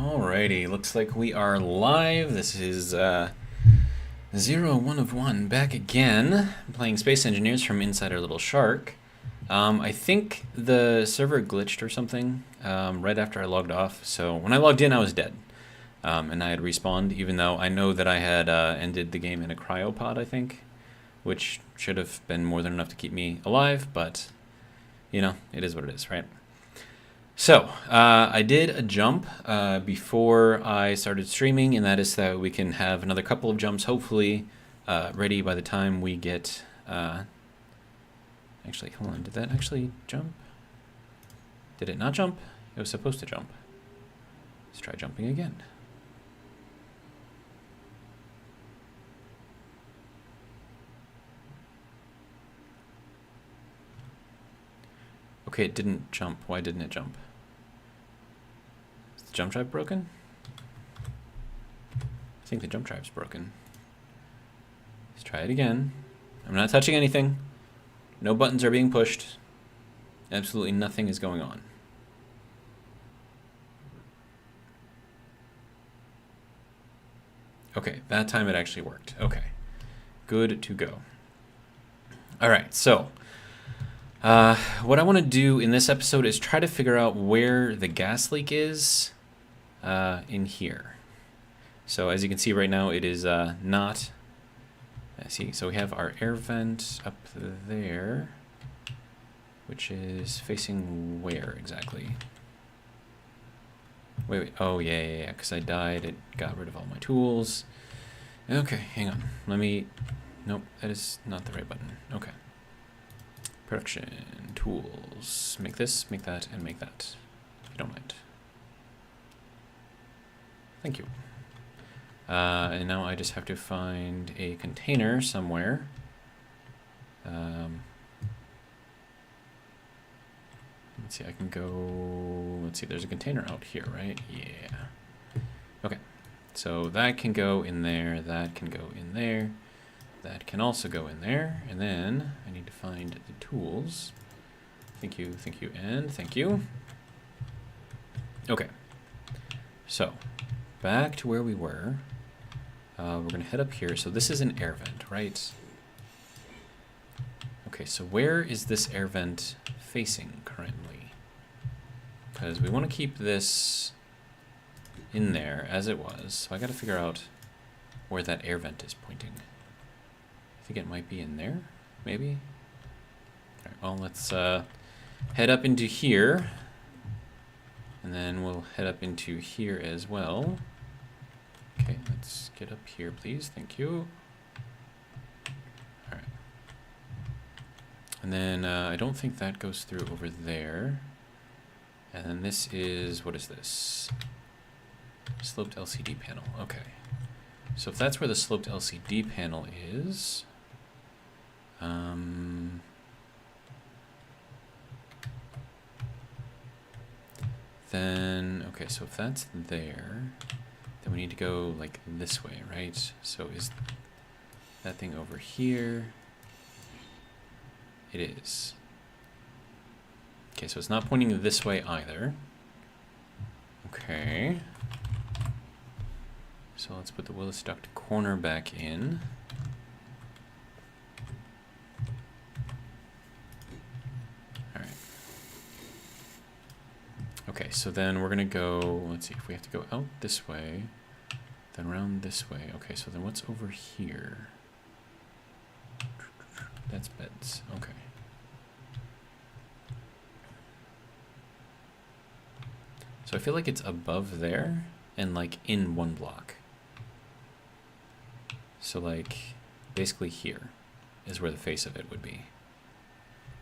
Alrighty, looks like we are live. This is 1 of 1 back again, playing Space Engineers from inside our little shark. I think the server glitched or something right after I logged off, so when I logged in I was dead. And I had respawned, even though I know that I had ended the game in a cryopod, I think, which should have been more than enough to keep me alive, but, you know, it is what it is, right? So, I did a jump before I started streaming, and that is that we can have another couple of jumps, hopefully, ready by the time we get... Actually, hold on, did that actually jump? Did it not jump? It was supposed to jump. Let's try jumping again. Okay, it didn't jump. Why didn't it jump? Is the jump drive broken? I think the jump drive's broken. Let's try it again. I'm not touching anything. No buttons are being pushed. Absolutely nothing is going on. Okay, that time it actually worked. Okay, good to go. All right, so what I want to do in this episode is try to figure out where the gas leak is in here. So as you can see right now, it is not... See, so we have our air vent up there, which is facing where exactly? Wait, oh yeah, because I died, it got rid of all my tools. Okay, hang on, let me... Nope, that is not the right button. Okay. Production, tools, make this, make that, and make that, if you don't mind. Thank you. And now I just have to find a container somewhere. Let's see, I can go, let's see, there's a container out here, right? Yeah. Okay, so that can go in there, that can go in there, that can also go in there, and then I need to find the tools. Thank you, and thank you. Okay, so back to where we were. We're going to head up here. So this is an air vent, right? Okay, so where is this air vent facing currently? Because we want to keep this in there as it was. So I got to figure out where that air vent is pointing. I think it might be in there, maybe? All right, well, let's head up into here. And then we'll head up into here as well. Okay, let's get up here, please. Thank you. All right. And then I don't think that goes through over there. And then this is, what is this? Sloped LCD panel. Okay. So if that's where the sloped LCD panel is, then, okay, so if that's there, then we need to go like this way, right? So is that thing over here? It is. Okay, so it's not pointing this way either. Okay. So let's put the Willis duct corner back in. All right. Okay, so then we're gonna go, let's see, if we have to go out this way, then around this way. Okay, so then what's over here? That's beds, okay. So I feel like it's above there and like in one block. So like basically here is where the face of it would be.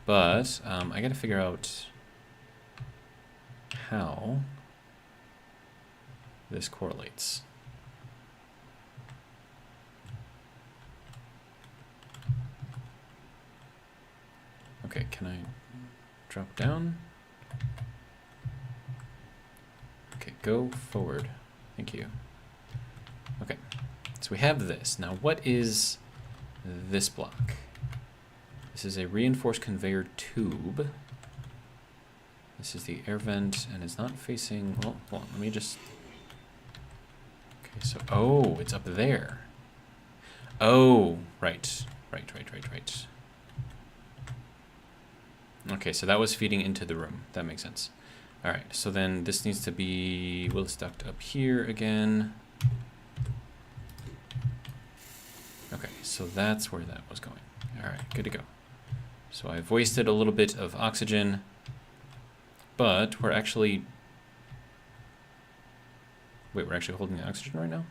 But I gotta figure out how this correlates. Okay, can I drop down? Okay, go forward. Thank you. Okay, so we have this. Now what is this block? This is a reinforced conveyor tube. This is the air vent, and it's not facing, well, hold on, let me just Okay, so, oh, it's up there. Oh, right. Right. Okay, so that was feeding into the room. That makes sense. All right, so then this needs to be Willis duct up here again. Okay, so that's where that was going. All right, good to go. So I've wasted a little bit of oxygen, but we're actually... Wait, we're actually holding the oxygen right now?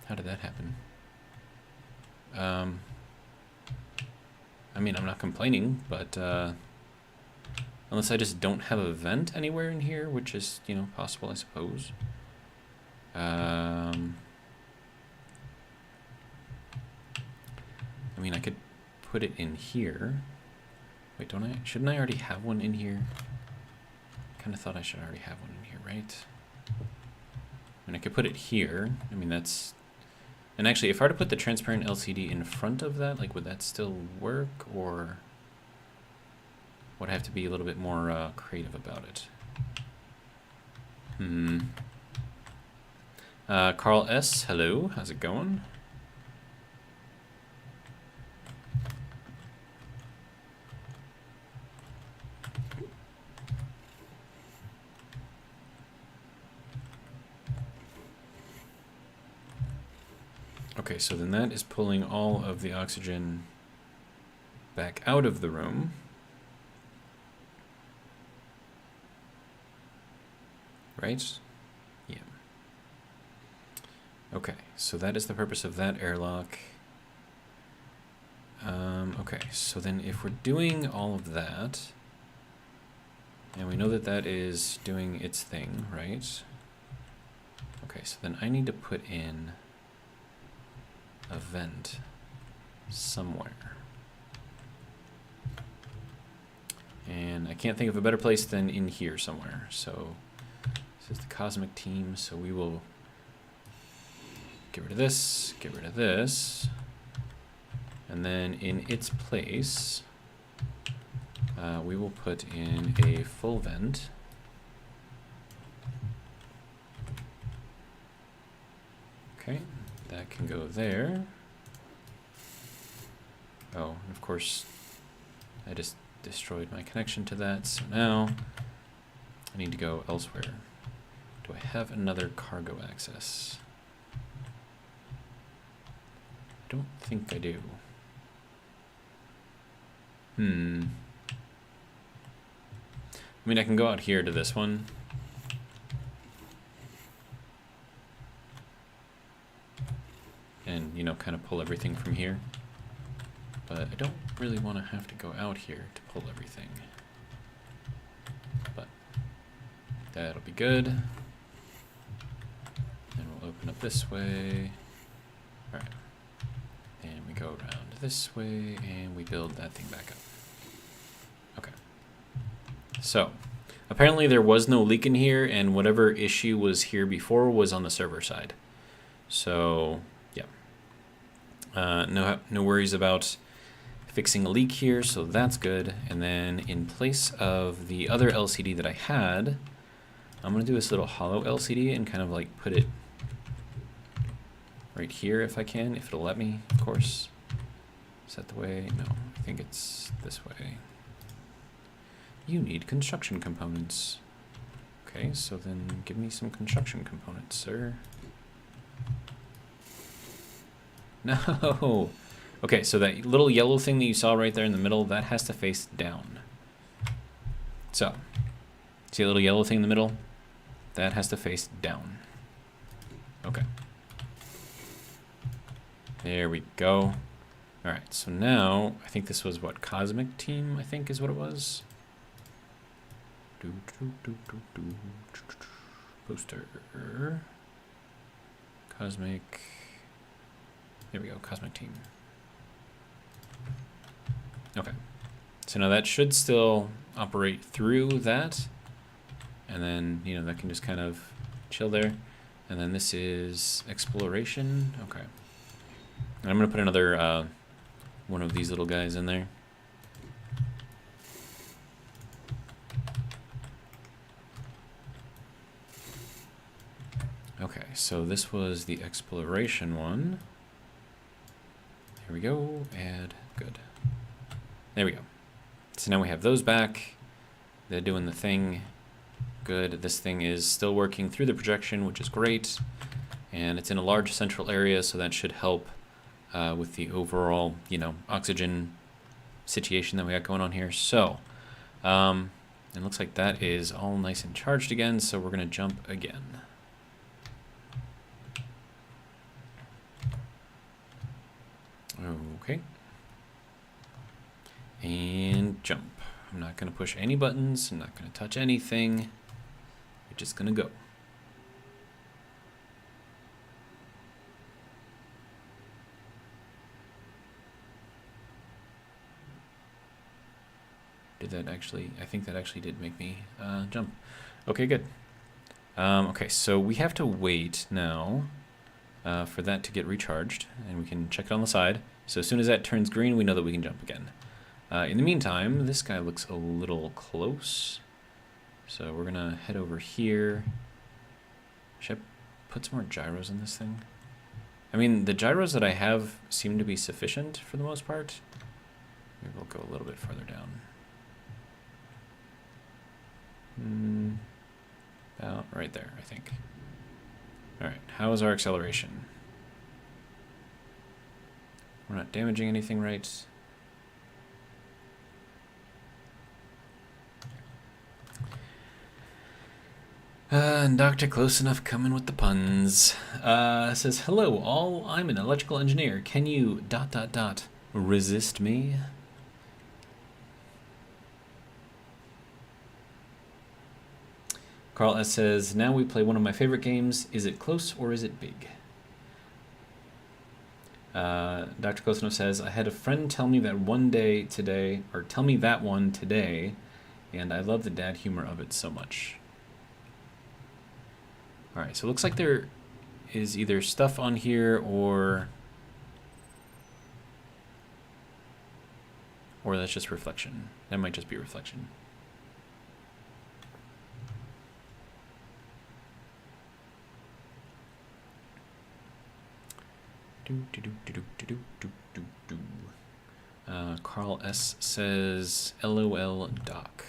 How did that happen? I mean, I'm not complaining, but unless I just don't have a vent anywhere in here, which is, you know, possible, I suppose. I mean, I could put it in here. Wait, don't I? Shouldn't I already have one in here? Kind of thought I should already have one in here, right? I mean, I could put it here. I mean, that's... And actually, if I were to put the transparent LCD in front of that, like, would that still work, or would I have to be a little bit more creative about it? Carl S., hello, how's it going? Okay, so then that is pulling all of the oxygen back out of the room. Right? Yeah. Okay, so that is the purpose of that airlock. Okay, so then if we're doing all of that, and we know that that is doing its thing, right? Okay, so then I need to put in a vent somewhere. And I can't think of a better place than in here somewhere. So this is the cosmic team, so we will get rid of this, get rid of this, and then in its place, we will put in a full vent. Okay, that can go there. Oh, and of course, I just destroyed my connection to that, so now I need to go elsewhere. Do I have another cargo access? I don't think I do. I mean, I can go out here to this one. And, you know, kind of pull everything from here. But I don't really want to have to go out here to pull everything. But that'll be good. And we'll open up this way. All right. And we go around this way, and we build that thing back up. Okay. So, apparently there was no leak in here, and whatever issue was here before was on the server side. So, yeah. No worries about fixing a leak here, so that's good. And then in place of the other LCD that I had, I'm gonna do this little hollow LCD and kind of like put it right here if I can, if it'll let me, of course. Is that the way? No, I think it's this way. You need construction components. Okay, so then give me some construction components, sir. No! Okay, so that little yellow thing that you saw right there in the middle, that has to face down. So, see a little yellow thing in the middle? That has to face down. Okay. There we go. Alright, so now, I think this was what, Cosmic Team, I think is what it was. Poster. Cosmic. There we go, Cosmic Team. Okay. So now that should still operate through that. And then, you know, that can just kind of chill there. And then this is exploration. Okay. And I'm going to put another one of these little guys in there. so this was the exploration one. Here we go, add, good. There we go. So now we have those back. They're doing the thing. Good. This thing is still working through the projection, which is great. And it's in a large central area, so that should help with the overall, you know, oxygen situation that we got going on here. So, it looks like that is all nice and charged again, so we're going to jump again. Okay. And jump. I'm not going to push any buttons. I'm not going to touch anything. We're just going to go. Did that actually, I think that actually did make me jump. Okay, good. Okay, so we have to wait now for that to get recharged, and we can check it on the side. So as soon as that turns green, we know that we can jump again. In the meantime, this guy looks a little close. So we're gonna head over here. Should I put some more gyros in this thing? I mean, the gyros that I have seem to be sufficient for the most part. Maybe we'll go a little bit farther down. About right there, I think. Alright, how is our acceleration? We're not damaging anything, right? And Dr. Close Enough coming with the puns. Says, hello all, I'm an electrical engineer. Can you ... resist me? Carl S. says, now we play one of my favorite games. Is it close or is it big? Dr. Close Enough says, I had a friend tell me that one today, and I love the dad humor of it so much. Alright, so it looks like there is either stuff on here or that's just reflection. That might just be reflection. Carl S. says, LOL Doc.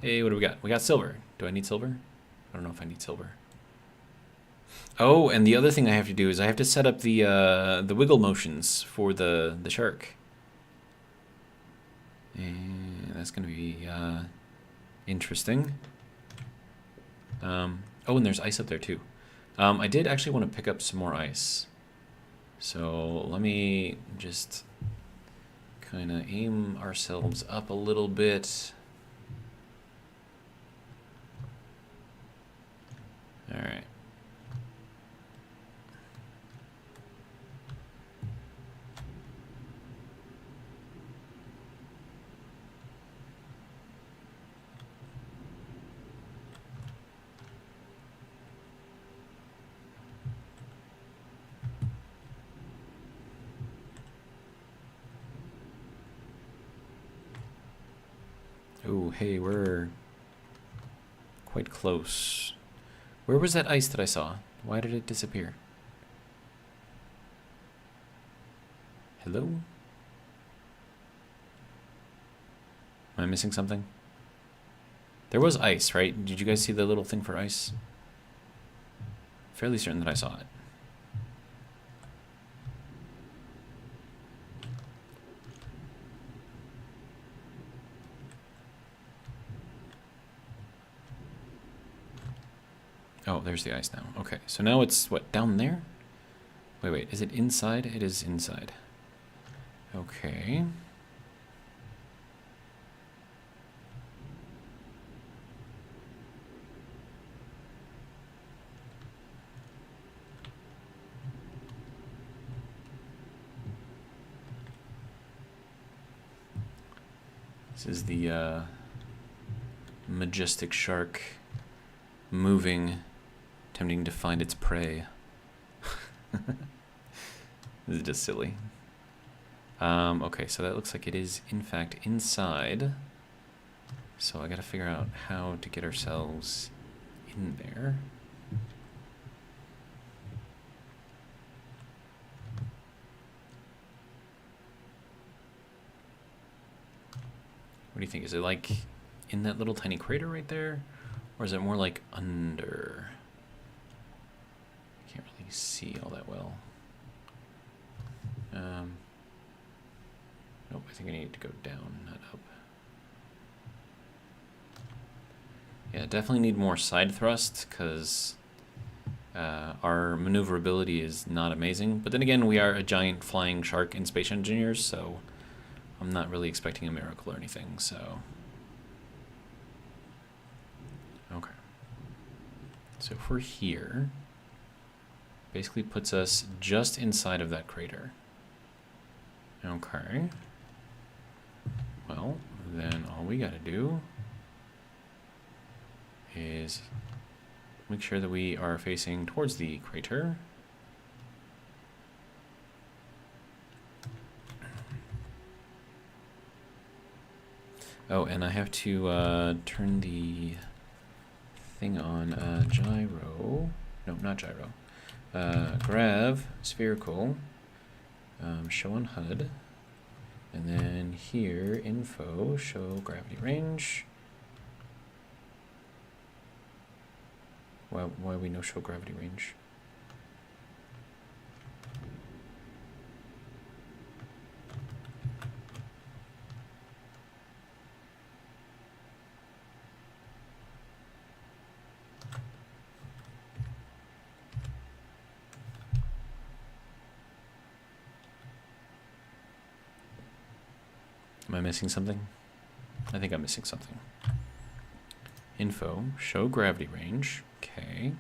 Hey, what do we got? We got silver. Do I need silver? I don't know if I need silver. Oh, and the other thing I have to do is I have to set up the wiggle motions for the shark. And that's going to be interesting. Oh, and there's ice up there too. I did actually want to pick up some more ice. So let me just kind of aim ourselves up a little bit. All right. Oh, hey, we're quite close. Where was that ice that I saw? Why did it disappear? Hello? Am I missing something? There was ice, right? Did you guys see the little thing for ice? Fairly certain that I saw it. Oh, there's the ice now. Okay, so now it's, what, down there? Wait, is it inside? It is inside. Okay. This is the majestic shark moving, attempting to find its prey. This is just silly. Okay, so that looks like it is in fact inside. So I gotta figure out how to get ourselves in there. do you think? Is it like in that little tiny crater right there? Or is it more like under? I can't really see all that well. Nope, I think I need to go down, not up. Yeah, definitely need more side thrust because our maneuverability is not amazing. But then again, we are a giant flying shark in Space Engineers, so I'm not really expecting a miracle or anything, so. Okay. So if we're here, basically puts us just inside of that crater. Okay. Well, then all we gotta do is make sure that we are facing towards the crater. Oh, and I have to turn the thing on gyro. No, not gyro. Grav, spherical, show on HUD. And then here, info, show gravity range. Why we no show gravity range? Am I missing something? I think I'm missing something. Info, show gravity range. Okay.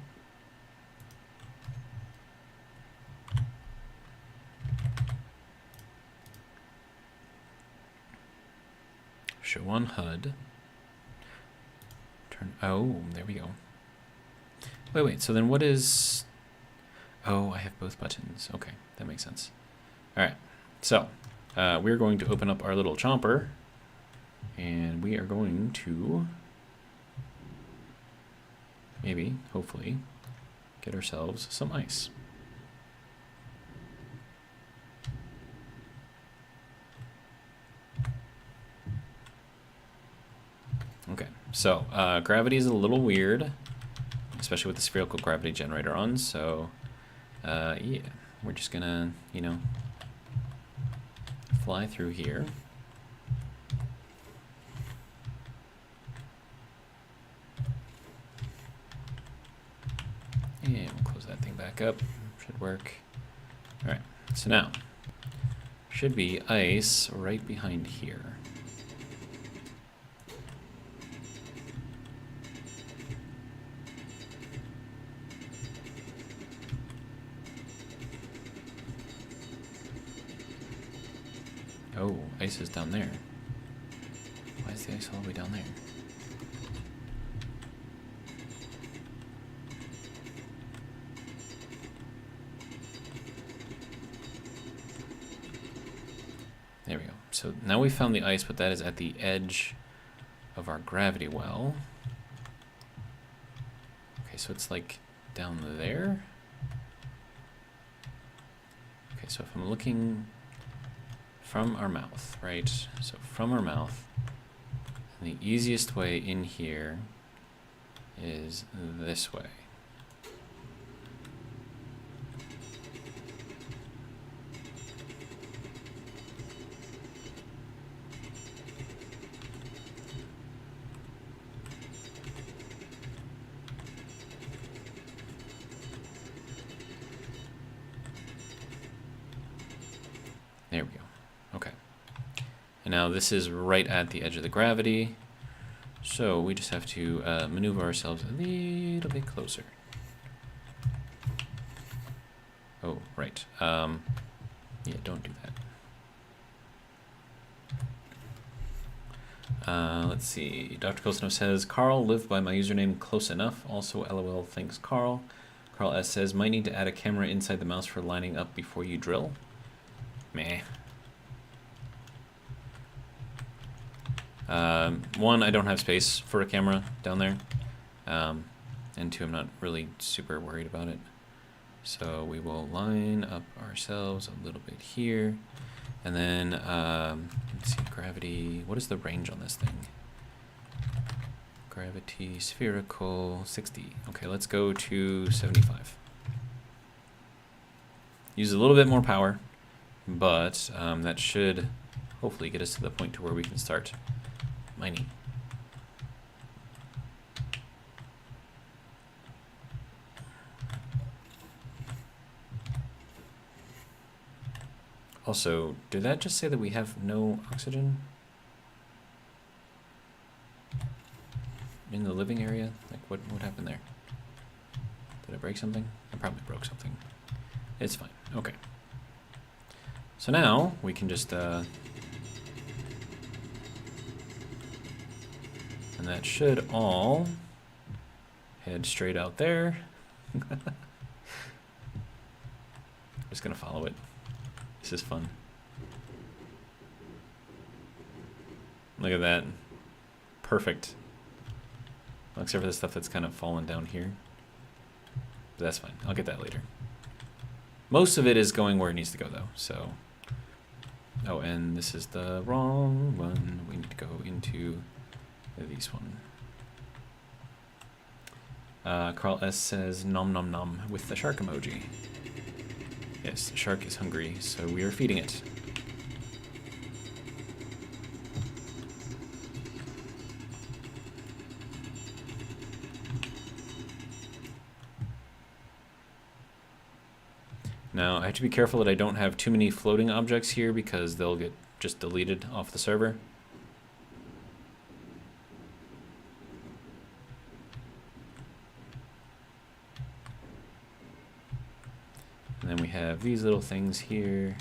Show on HUD. Turn. Oh, there we go. Wait. So then what is... Oh, I have both buttons. Okay, that makes sense. All right. So we're going to open up our little chomper. And we are going to... maybe, hopefully, get ourselves some ice. Okay, so gravity is a little weird, especially with the spherical gravity generator on, so yeah, we're just gonna, you know, fly through here. And we'll close that thing back up. Should work. All right, so now, should be ice right behind here. Oh, ice is down there. Why is the ice all the way down there? There we go. So now we found the ice, but that is at the edge of our gravity well. Okay, so it's like down there. Okay, so if I'm looking from our mouth, right? So from our mouth, the easiest way in here is this way. There we go. Okay. And now this is right at the edge of the gravity. So we just have to maneuver ourselves a little bit closer. Oh, right. Yeah, don't do that. Let's see. Dr. Kosno says, Carl, live by my username close enough. Also, LOL, thanks, Carl. Carl S says, might need to add a camera inside the mouse for lining up before you drill. Meh. One, I don't have space for a camera down there. And two, I'm not really super worried about it. So we will line up ourselves a little bit here. And then, let's see, gravity. What is the range on this thing? Gravity, spherical, 60. Okay, let's go to 75. Use a little bit more power, but that should hopefully get us to the point to where we can start mining. Also, did that just say that we have no oxygen in the living area? Like, what happened there? Did I break something? I probably broke something. It's fine. Okay. So now we can just and that should all head straight out there. Just gonna follow it. This is fun. Look at that. Perfect. Except for the stuff that's kind of fallen down here. But that's fine. I'll get that later. Most of it is going where it needs to go, though, so... Oh, and this is the wrong one. We need to go into this one. Carl S. says, nom nom nom, with the shark emoji. Yes, the shark is hungry, so we are feeding it. Now, I have to be careful that I don't have too many floating objects here because they'll get just deleted off the server. And then we have these little things here,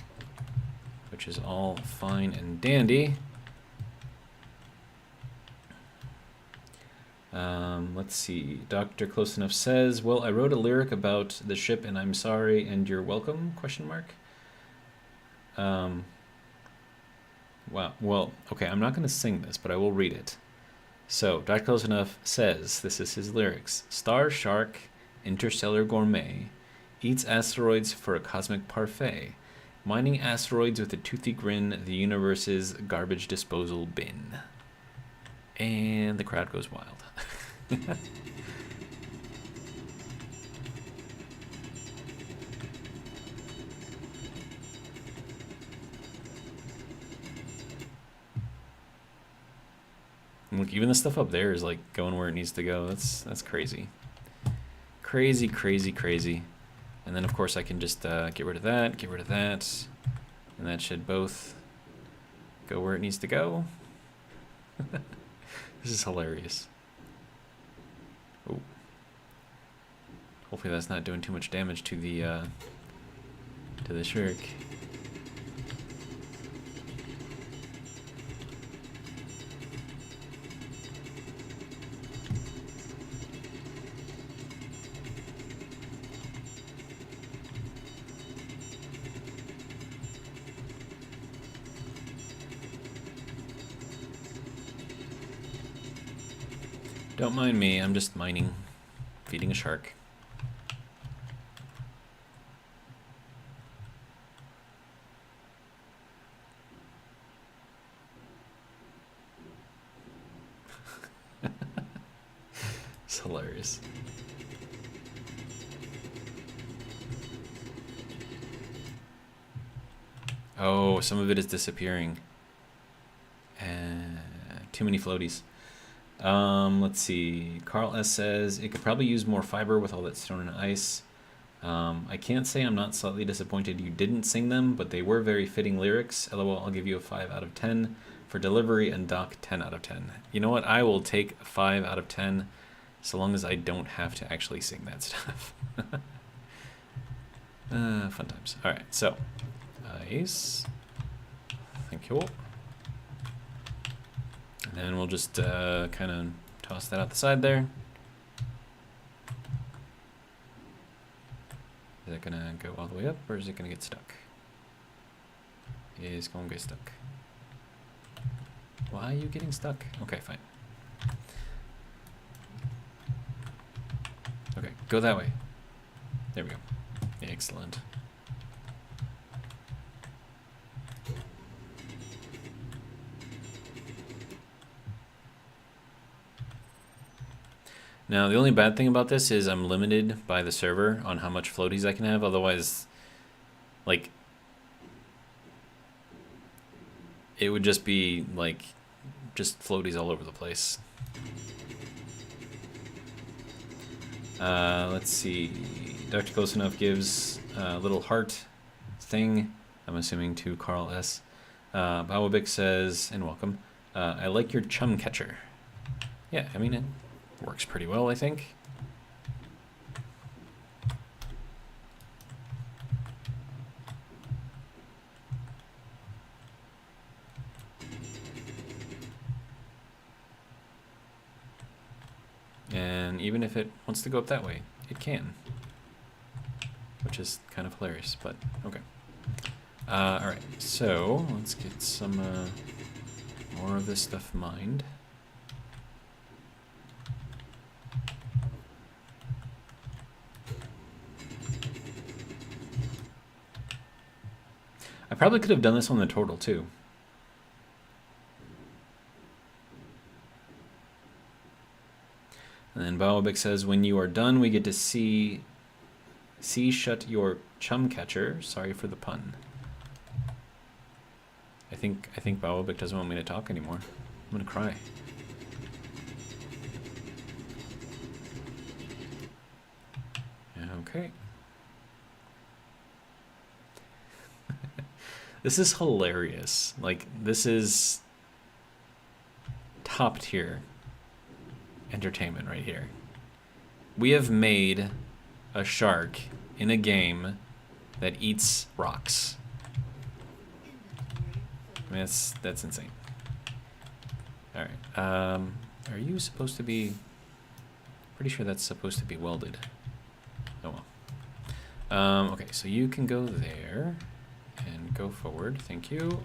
which is all fine and dandy. Let's see. Dr. Close Enough says, well, I wrote a lyric about the ship and I'm sorry and you're welcome, question mark. Wow. Well, okay, I'm not going to sing this, but I will read it. So, Dr. Close Enough says, this is his lyrics. Star Shark, interstellar gourmet, eats asteroids for a cosmic parfait. Mining asteroids with a toothy grin, the universe's garbage disposal bin. And the crowd goes wild. Look, even the stuff up there is like going where it needs to go. That's crazy. Crazy, crazy, crazy. And then of course I can just get rid of that, get rid of that. And that should both go where it needs to go. This is hilarious. Oh. Hopefully that's not doing too much damage to the shark. Don't mind me, I'm just mining, feeding a shark. It's hilarious. Oh, some of it is disappearing. Too many floaties. Let's see. Carl S. says, it could probably use more fiber with all that stone and ice. I can't say I'm not slightly disappointed you didn't sing them, but they were very fitting lyrics. LOL, I'll give you a 5 out of 10 for delivery, and Doc 10 out of 10. You know what? I will take a 5 out of 10 so long as I don't have to actually sing that stuff. Fun times. Alright, so ice. Thank you. And then we'll just kind of toss that out the side there. Is that gonna go all the way up, or is it gonna get stuck? It is gonna get stuck. Why are you getting stuck? Okay, fine. Okay, go that way. There we go. Excellent. Now, the only bad thing about this is I'm limited by the server on how much floaties I can have. Otherwise, like, it would just be, like, just floaties all over the place. Let's see. Dr. Close Enough gives a little heart thing. I'm assuming to Carl S. Bowabik says, and welcome, I like your chum catcher. Yeah, I mean, it works pretty well, I think. And even if it wants to go up that way, it can. Which is kind of hilarious, but okay. Alright, so let's get some more of this stuff mined. I probably could have done this on the turtle too. And then Bowabik says, when you are done, we get to see shut your chum catcher. Sorry for the pun. I think Bowabik doesn't want me to talk anymore. I'm gonna cry. Okay. This is hilarious. Like, this is top tier entertainment right here. We have made a shark in a game that eats rocks. I mean, that's insane. All right. Are you supposed to be? Pretty sure that's supposed to be welded. Oh well. Okay, so you can go there and go forward. Thank you.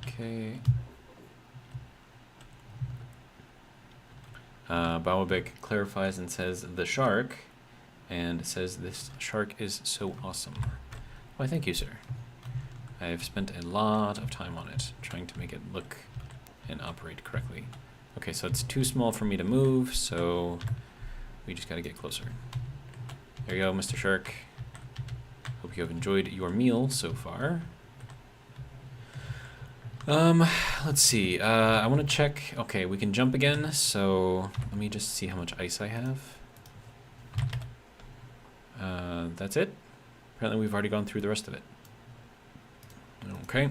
Okay. Bowabik clarifies and says the shark, and says this shark is so awesome. Why, thank you, sir. I have spent a lot of time on it, trying to make it look and operate correctly. Okay, so it's too small for me to move, so we just gotta get closer. There you go, Mr. Shark. Hope you have enjoyed your meal so far. Let's see. I want to check. Okay, we can jump again, so let me just see how much ice I have. That's it. Apparently we've already gone through the rest of it. Okay.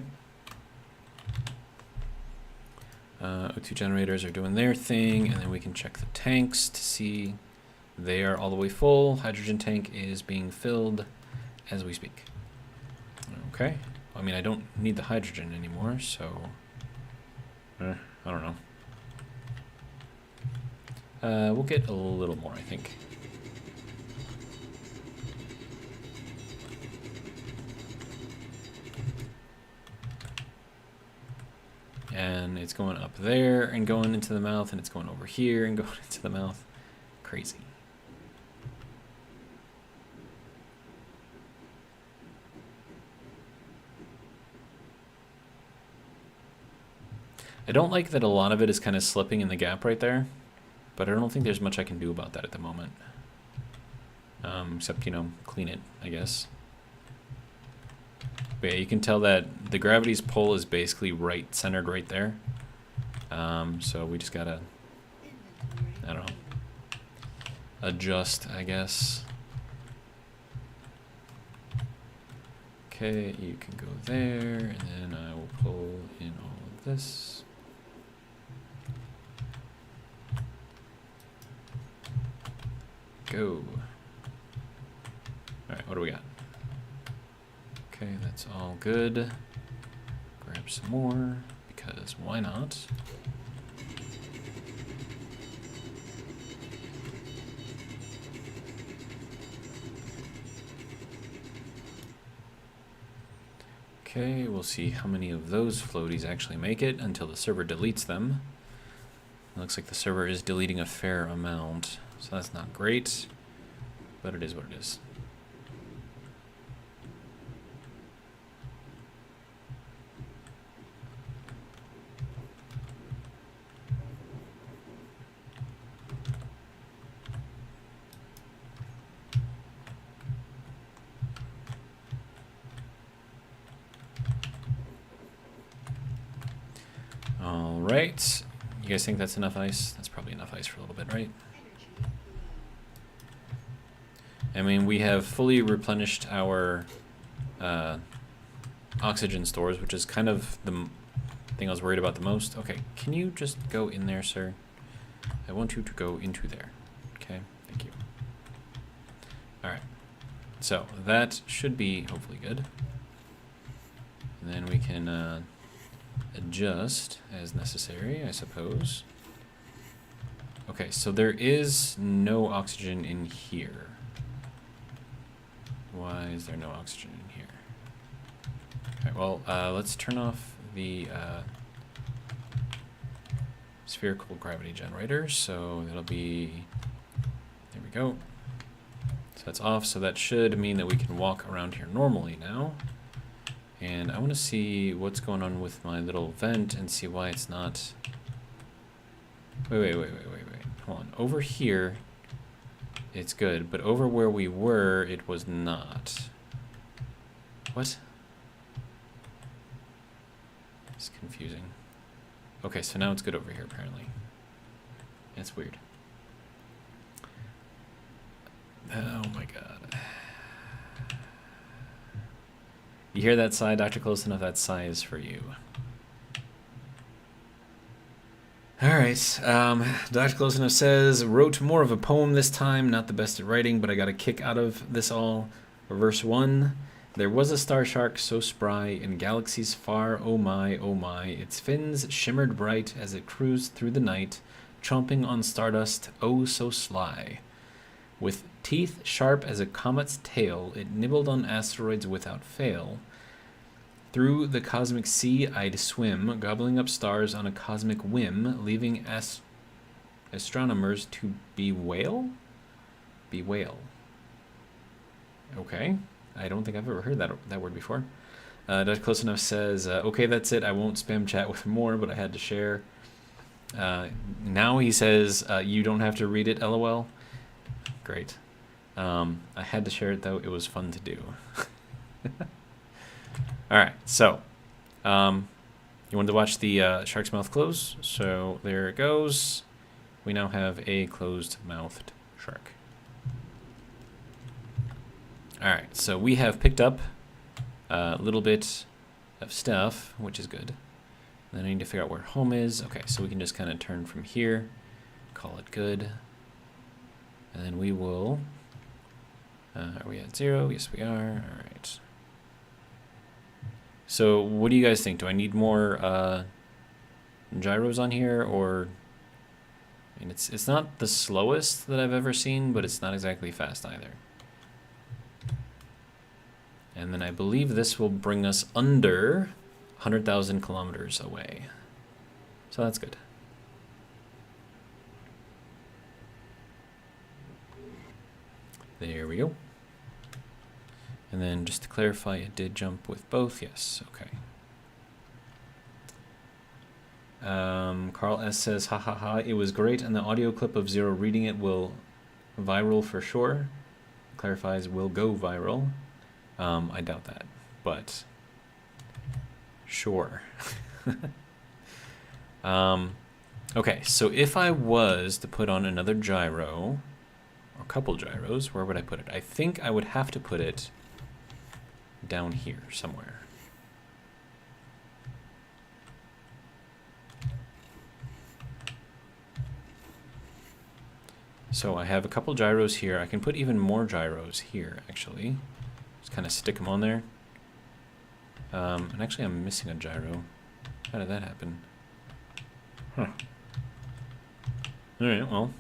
O2 generators are doing their thing, and then we can check the tanks to see they are all the way full. Hydrogen tank is being filled as we speak. Okay. I mean, I don't need the hydrogen anymore, so I don't know. We'll get a little more, I think. And it's going up there and going into the mouth, and it's going over here and going into the mouth. Crazy. I don't like that a lot of it is kind of slipping in the gap right there, but I don't think there's much I can do about that at the moment. Except, you know, clean it, I guess. But yeah, you can tell that the gravity's pull is basically centered right there. So we just gotta, I don't know, adjust, I guess. Okay, you can go there, and then I will pull in all of this. Go. Alright, what do we got? Okay, that's all good. Grab some more, because why not? Okay, we'll see how many of those floaties actually make it until the server deletes them. It looks like the server is deleting a fair amount, so that's not great, but it is what it is. All right. You guys think that's enough ice? That's probably enough ice for a little bit, right? I mean, we have fully replenished our oxygen stores, which is kind of the thing I was worried about the most. Okay, can you just go in there, sir? I want you to go into there. Okay, thank you. All right. So that should be hopefully good. And then we can adjust as necessary, I suppose. Okay, so there is no oxygen in here. Why is there no oxygen in here? Okay, well, let's turn off the spherical gravity generator. So that'll be, there we go. So that's off, so that should mean that we can walk around here normally now. And I want to see what's going on with my little vent and see why it's not... Wait. Hold on. Over here, it's good, but over where we were, it was not. What? It's confusing. Okay, so now it's good over here, apparently. That's weird. Oh my god. You hear that sigh, Dr. Close Enough? That sigh is for you. Alright, Dr. Close Enough says, wrote more of a poem this time, not the best at writing, but I got a kick out of this all. Verse 1, there was a star shark so spry in galaxies far, oh my, its fins shimmered bright as it cruised through the night, chomping on stardust, oh so sly. With teeth sharp as a comet's tail, it nibbled on asteroids without fail. Through the cosmic sea I'd swim, gobbling up stars on a cosmic whim, leaving astronomers to bewail? Bewail. Okay. I don't think I've ever heard that word before. Dr. Close Enough says, okay, that's it. I won't spam chat with more, but I had to share. Now he says, you don't have to read it, LOL. Great. I had to share it, though. It was fun to do. All right, so you wanted to watch the shark's mouth close, so there it goes. We now have a closed-mouthed shark. All right, so we have picked up a little bit of stuff, which is good. Then I need to figure out where home is. Okay, so we can just kind of turn from here, call it good. And then we will, are we at 0? Yes, we are. All right. So what do you guys think? Do I need more gyros on here, or, I mean, it's not the slowest that I've ever seen, but it's not exactly fast either. And then I believe this will bring us under 100,000 kilometers away. So that's good. There we go. And then just to clarify, it did jump with both. Yes, okay. Carl S. says, ha ha ha, it was great, and the audio clip of Zero reading it will viral for sure. Clarifies, will go viral. I doubt that, but sure. Okay, so if I was to put on another gyro, or a couple gyros, where would I put it? I think I would have to put it down here somewhere. So I have a couple gyros here. I can put even more gyros here, actually. Just kind of stick them on there. And actually I'm missing a gyro. How did that happen? Huh. Alright, well.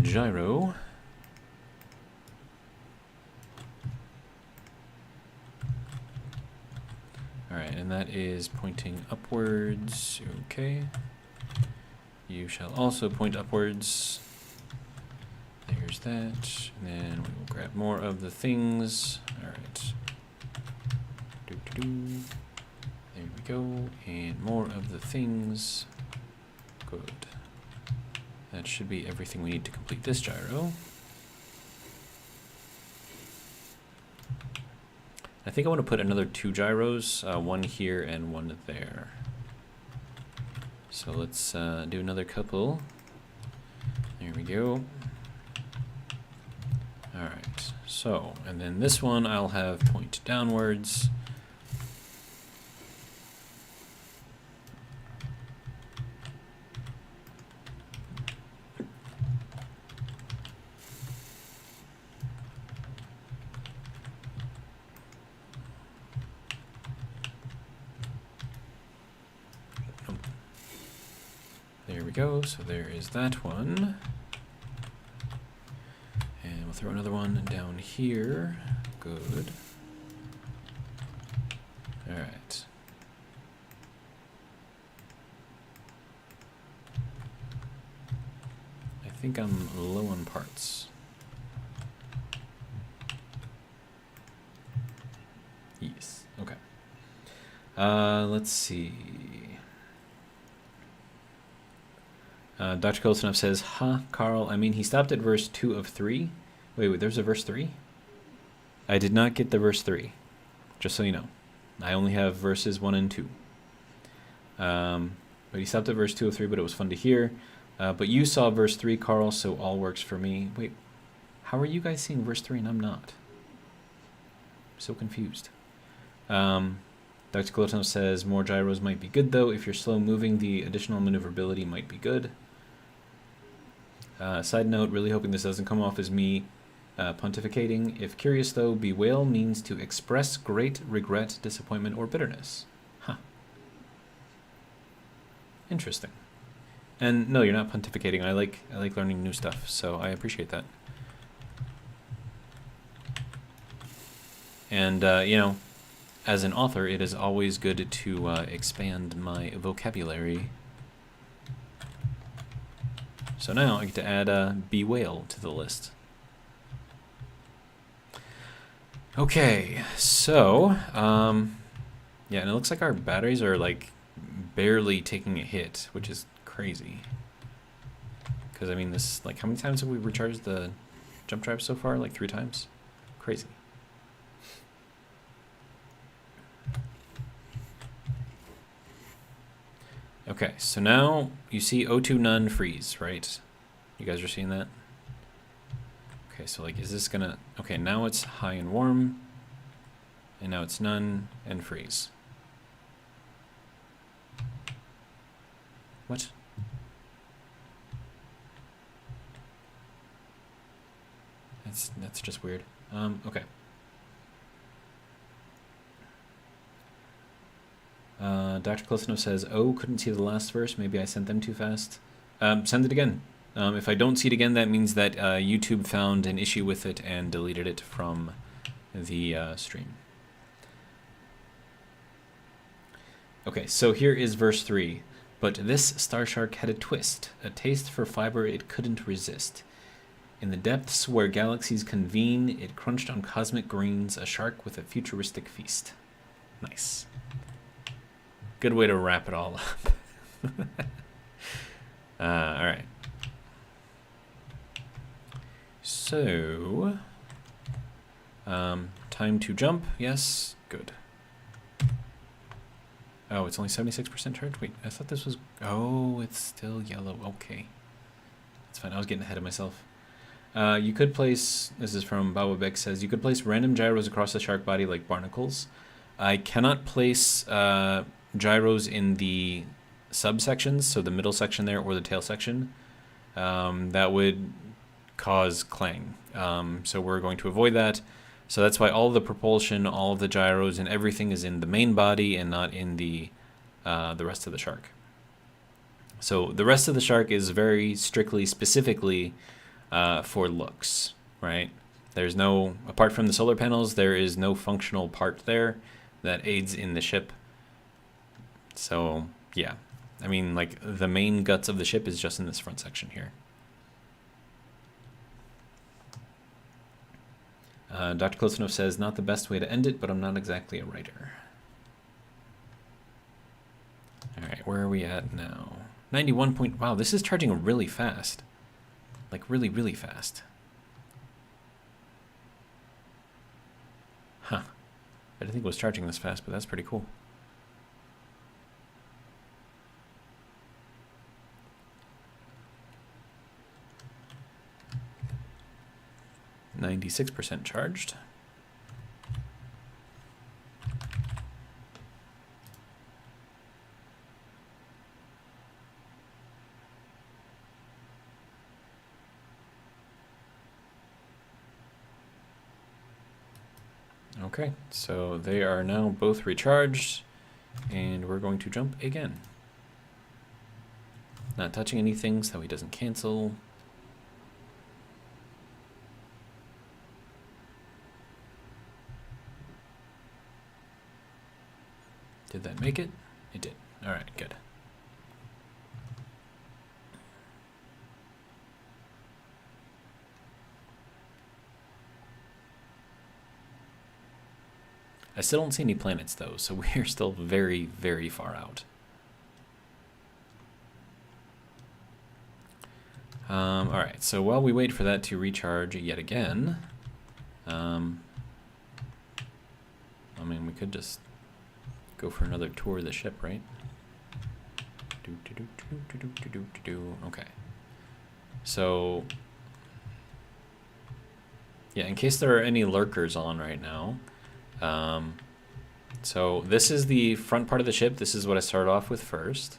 Gyro. and that is pointing upwards. Okay. You shall also point upwards. There's that. And then we will grab more of the things. All right. There we go. And more of the things. Good. That should be everything we need to complete this gyro. I think I want to put another 2 gyros, one here and one there. So let's do another couple. There we go. Alright, so, and then this one I'll have point downwards. There we go, so there is that one. And we'll throw another one down here. Good. Alright. I think I'm low on parts. Yes, okay. Let's see. Dr. Kolsonov says, huh, Carl, I mean, he stopped at verse 2 of 3. Wait, there's a verse 3? I did not get the verse 3, just so you know. I only have verses 1 and 2. But he stopped at verse 2 of 3, but it was fun to hear. But you saw verse 3, Carl, so all works for me. Wait, how are you guys seeing verse 3 and I'm not? I'm so confused. Dr. Kolsonov says, more gyros might be good, though. If you're slow moving, the additional maneuverability might be good. Side note, really hoping this doesn't come off as me pontificating. If curious, though, bewail means to express great regret, disappointment, or bitterness. Huh. Interesting. And no, you're not pontificating. I like learning new stuff, so I appreciate that. And, you know, as an author, it is always good to expand my vocabulary. So now I get to add bewail to the list. Okay, so, yeah, and it looks like our batteries are like barely taking a hit, which is crazy. Because, I mean, this, like, how many times have we recharged the jump drive so far? Like 3 times? Crazy. Okay, so now you see O2 none freeze, right? You guys are seeing that? Okay, so like, is this gonna, okay, now it's high and warm, and now it's none and freeze. What? That's just weird. Okay. Dr. Klosno says, oh, couldn't see the last verse. Maybe I sent them too fast. Send it again. If I don't see it again, that means that YouTube found an issue with it and deleted it from the stream. Okay, so here is verse 3. But this star shark had a twist, a taste for fiber it couldn't resist. In the depths where galaxies convene, it crunched on cosmic greens, a shark with a futuristic feast. Nice. Good way to wrap it all up. All right. So, time to jump. Yes, good. Oh, it's only 76% charge? Wait, I thought this was... Oh, it's still yellow. Okay. That's fine. I was getting ahead of myself. You could place... This is from Baba Beck says, you could place random gyros across the shark body like barnacles. I cannot place gyros in the subsections, so the middle section there or the tail section. That would cause clang. So we're going to avoid that. So that's why all of the propulsion, all of the gyros, and everything is in the main body and not in the rest of the shark. So the rest of the shark is very strictly, specifically for looks, right? There's no, apart from the solar panels, there is no functional part there that aids in the ship. So yeah, I mean, like, the main guts of the ship is just in this front section here. Dr. Klosanov says, not the best way to end it, but I'm not exactly a writer. All right, where are we at now? 91 point, wow, this is charging really fast. Like, really, really fast. Huh. I didn't think it was charging this fast, but that's pretty cool. %96 charged. Okay, so they are now both recharged, and we're going to jump again. Not touching anything so he doesn't cancel. Did that make it? It did. All right, good. I still don't see any planets, though, so we're still very, very far out. All right, so while we wait for that to recharge yet again, I mean, we could just go for another tour of the ship, right? Okay. So, yeah, in case there are any lurkers on right now, so this is the front part of the ship. This is what I started off with first.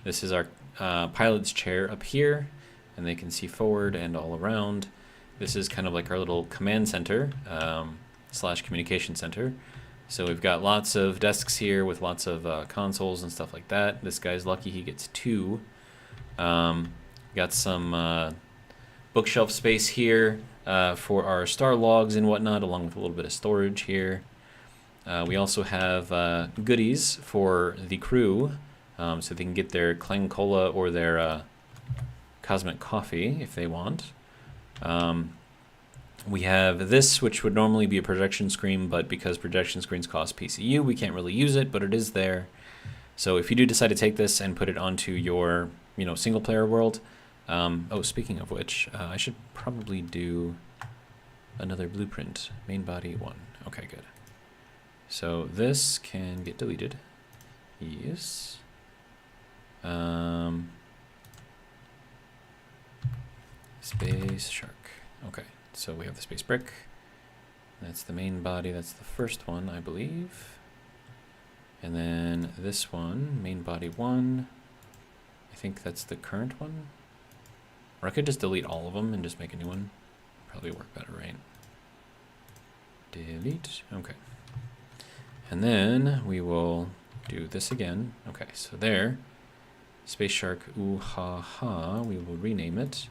This is our pilot's chair up here, and they can see forward and all around. This is kind of like our little command center slash communication center. So we've got lots of desks here with lots of consoles and stuff like that. This guy's lucky he gets 2. Got some bookshelf space here for our star logs and whatnot, along with a little bit of storage here. We also have goodies for the crew, so they can get their Clang Cola or their Cosmic Coffee if they want. We have this, which would normally be a projection screen, but because projection screens cost PCU, we can't really use it, but it is there. So if you do decide to take this and put it onto your, single player world. Oh, speaking of which, I should probably do another blueprint. Main body 1. Okay, good. So this can get deleted. Yes. Space Shark. Okay. So we have the space brick. That's the main body. That's the first one, I believe. And then this one, main body 1. I think that's the current one. Or I could just delete all of them and just make a new one. Probably work better, right? Delete. Okay. And then we will do this again. Okay, so there. Space Shark Ooh Ha Ha. We will rename it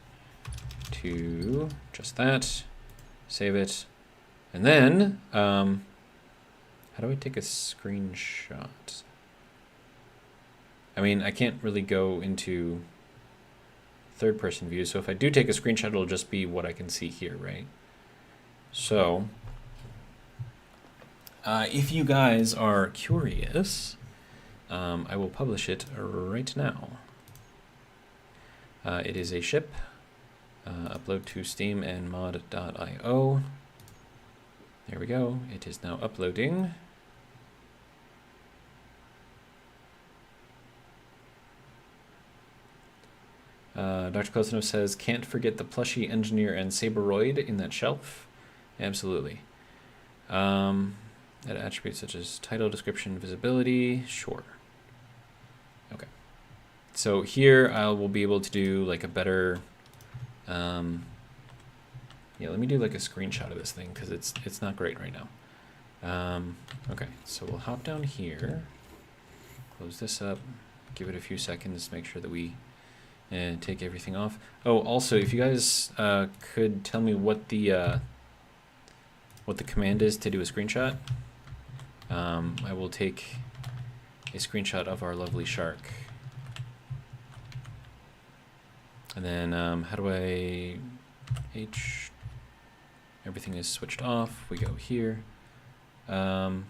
to just that, save it, and then how do I take a screenshot? I mean, I can't really go into third person view, so if I do take a screenshot, it'll just be what I can see here, right? So if you guys are curious, I will publish it right now. It is a ship. Upload to Steam and mod.io. There we go. It is now uploading. Dr. Klosanov says, can't forget the plushie engineer and Saberoid in that shelf. Absolutely. Add attributes such as title, description, visibility. Sure. Okay. So here I will be able to do like a better... yeah, let me do like a screenshot of this thing because it's not great right now. Okay, so we'll hop down here, close this up, give it a few seconds to make sure that we take everything off. Oh, also, if you guys could tell me what the command is to do a screenshot, I will take a screenshot of our lovely shark. And then how do I everything is switched off. We go here. Let's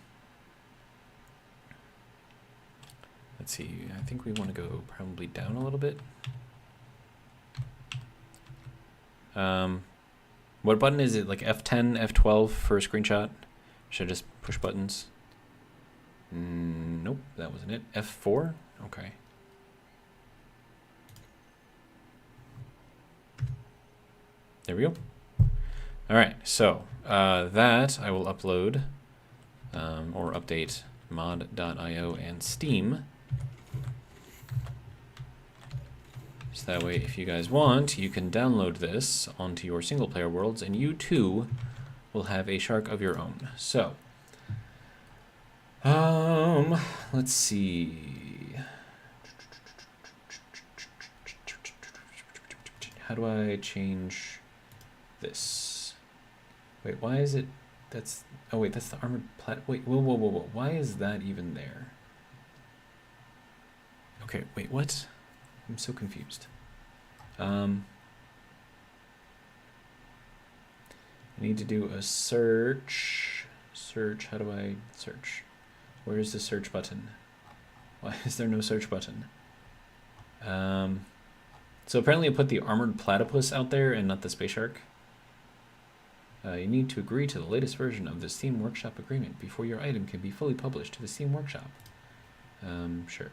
see, I think we want to go probably down a little bit. What button is it? Like F10, F12 for a screenshot? Should I just push buttons? Nope, that wasn't it. F4? Okay. There we go. All right, so that I will upload or update mod.io and Steam. So that way, if you guys want, you can download this onto your single player worlds and you too will have a shark of your own. So, let's see. How do I change this? Wait, why is it, oh wait, that's the armored wait, whoa. Why is that even there? Okay, wait, what? I'm so confused. I need to do a search. Search, how do I search? Where is the search button? Why is there no search button? So apparently I put the armored platypus out there and not the space shark. You need to agree to the latest version of the Steam Workshop agreement before your item can be fully published to the Steam Workshop. Sure.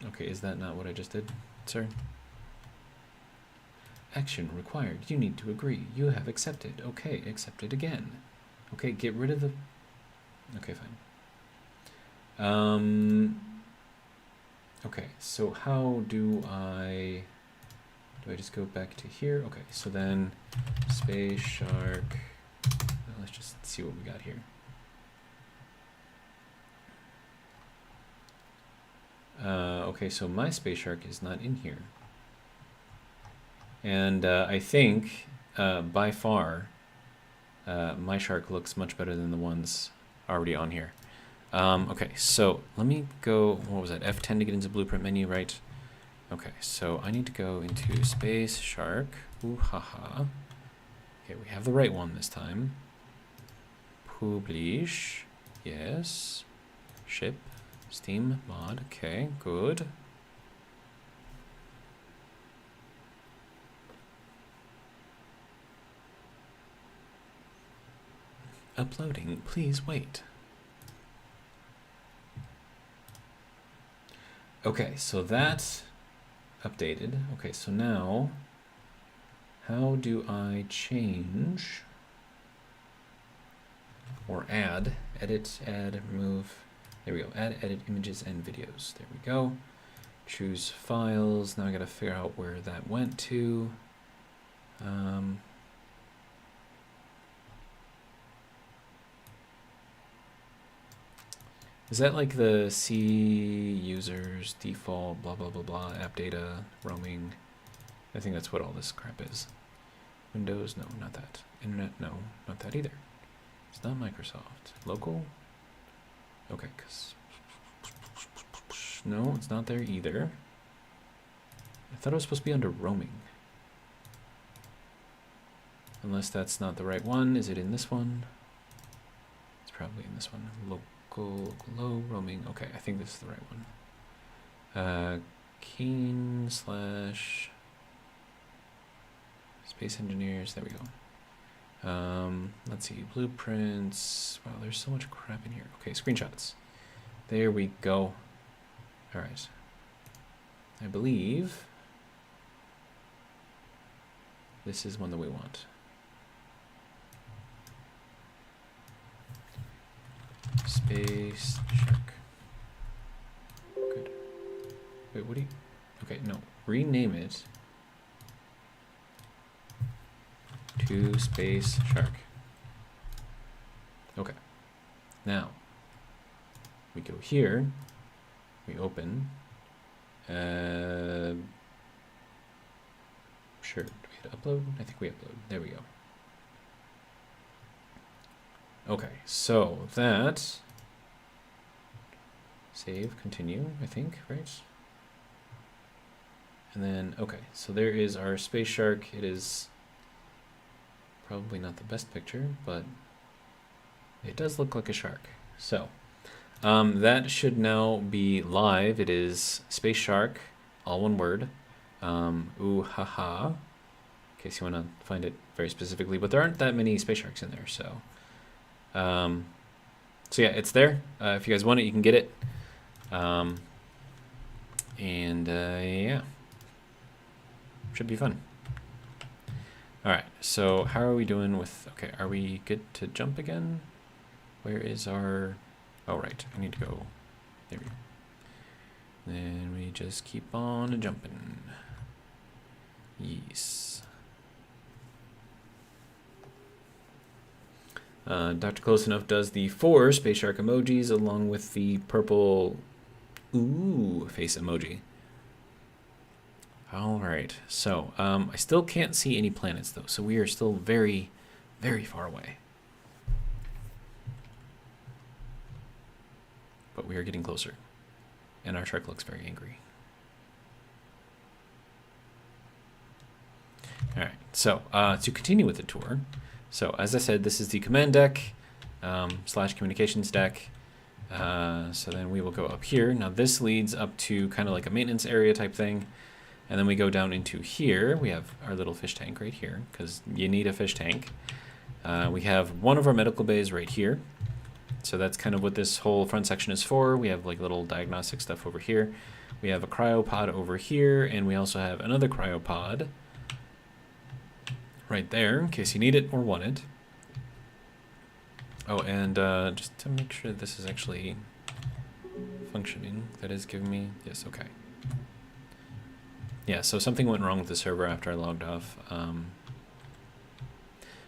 Okay, is that not what I just did, sir? Action required. You need to agree. You have accepted. Okay, accepted again. Okay, get rid of the... Okay, fine. Okay, so how do I just go back to here? Okay, so then space shark, well, let's just see what we got here. Okay, so my space shark is not in here. And I think by far my shark looks much better than the ones already on here. Okay, so let me go, what was that, F10 to get into blueprint menu, right? Okay, so I need to go into space shark, ooh haha. Okay, we have the right one this time. Publish, yes, ship, Steam mod, okay, good. Uploading, please wait. Okay, so that updated. Okay, so now, how do I change or add, edit, add, remove, there we go, add, edit images and videos. There we go. Choose files. Now I gotta figure out where that went to. Is that like the C users default blah blah blah blah app data roaming? I think that's what all this crap is. Windows, no, not that. Internet, no, not that either. It's not Microsoft. Local? Okay, cause no, it's not there either. I thought it was supposed to be under roaming. Unless that's not the right one. Is it in this one? It's probably in this one. Local, low, roaming. Okay, I think this is the right one. Keen / Space Engineers. There we go. Let's see. Blueprints. Wow, there's so much crap in here. Okay, screenshots. There we go. All right. I believe this is one that we want. Space shark. Good. Wait, what do you... Okay, no. Rename it to space shark. Okay. Now, we go here. We open. Sure. Do we hit upload? I think we upload. There we go. Okay, so that... Save, continue, I think, right? And then, okay, so there is our space shark. It is probably not the best picture, but it does look like a shark. So, that should now be live. It is Space Shark, all one word. Ooh, haha. In case you want to find it very specifically, but there aren't that many space sharks in there, so. So yeah, it's there. If you guys want it, you can get it. Yeah, should be fun. All right, so how are we doing with? Okay, are we good to jump again? Where is our? Oh right, I need to go. There we go. Then we just keep on jumping. Yes. Dr. Close Enough does the 4 Space Shark emojis along with the purple ooh face emoji. All right, so I still can't see any planets though, so we are still very, very far away. But we are getting closer, and our shark looks very angry. All right, so to continue with the tour, so as I said, this is the command deck slash communications deck. So then we will go up here. Now this leads up to kind of like a maintenance area type thing. And then we go down into here. We have our little fish tank right here because you need a fish tank. We have one of our medical bays right here. So that's kind of what this whole front section is for. We have like little diagnostic stuff over here. We have a cryopod over here, and we also have another cryopod right there in case you need it or want it. Oh, and just to make sure this is actually functioning, that is giving me, yes, okay. Yeah, so something went wrong with the server after I logged off.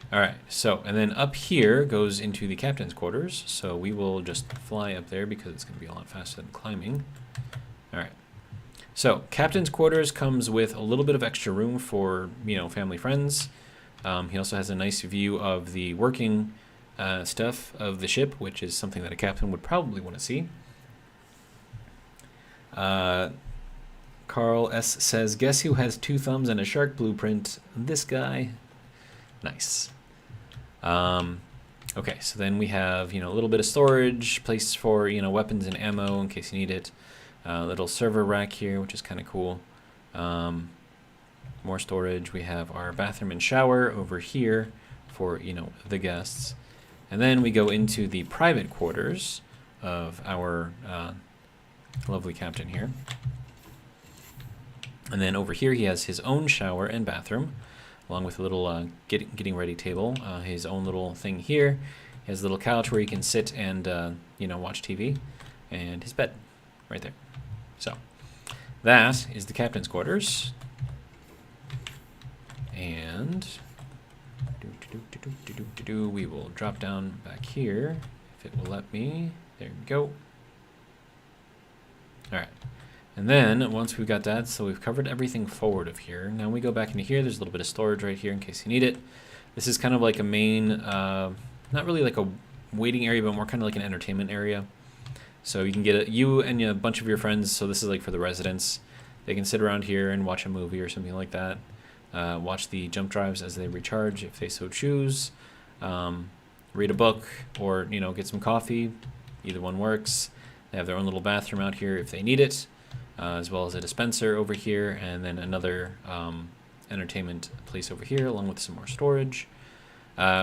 All right, so, and then up here goes into the captain's quarters. So we will just fly up there because it's gonna be a lot faster than climbing. All right, so captain's quarters comes with a little bit of extra room for, you know, family, friends. He also has a nice view of the working stuff of the ship, which is something that a captain would probably want to see. Carl S. says, guess who has 2 thumbs and a shark blueprint? This guy. Nice. Okay, so then we have, you know, a little bit of storage, place for, you know, weapons and ammo in case you need it. Little server rack here, which is kind of cool. More storage. We have our bathroom and shower over here for, you know, the guests. And then we go into the private quarters of our lovely captain here. And then over here he has his own shower and bathroom, along with a little getting ready table, his own little thing here. He has a little couch where he can sit and, you know, watch TV, and his bed right there. So that is the captain's quarters. And we will drop down back here, if it will let me. There we go. All right. And then once we've got that, so we've covered everything forward of here. Now we go back into here. There's a little bit of storage right here in case you need it. This is kind of like a main, not really like a waiting area, but more kind of like an entertainment area. So you can get you and a bunch of your friends. So this is like for the residents. They can sit around here and watch a movie or something like that. Watch the jump drives as they recharge if they so choose. Read a book or, you know, get some coffee. Either one works. They have their own little bathroom out here if they need it. As well as a dispenser over here, and then another entertainment place over here, along with some more storage.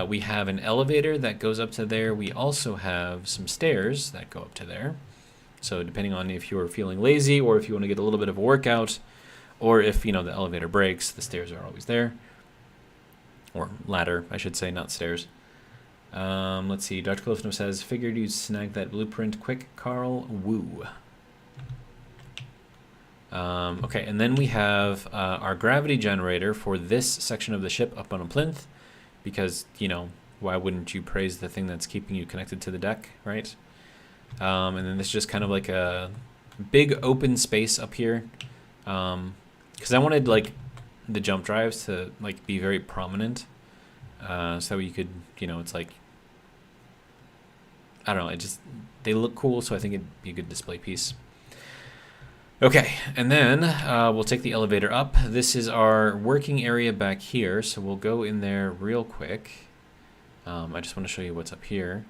We have an elevator that goes up to there. We also have some stairs that go up to there. So depending on if you're feeling lazy or if you want to get a little bit of a workout, or if, you know, the elevator breaks, the stairs are always there. Or ladder, I should say, not stairs. Let's see, Dr. Clifton says, figured you'd snag that blueprint quick, Carl. Woo. Okay, and then we have our gravity generator for this section of the ship up on a plinth, because, you know, why wouldn't you praise the thing that's keeping you connected to the deck, right? And then this is just kind of like a big open space up here, because I wanted, like, the jump drives to, like, be very prominent, so you could, you know, it's like I don't know, they look cool, so I think it'd be a good display piece. Okay, and then we'll take the elevator up. This is our working area back here, so we'll go in there real quick. I just want to show you what's up here.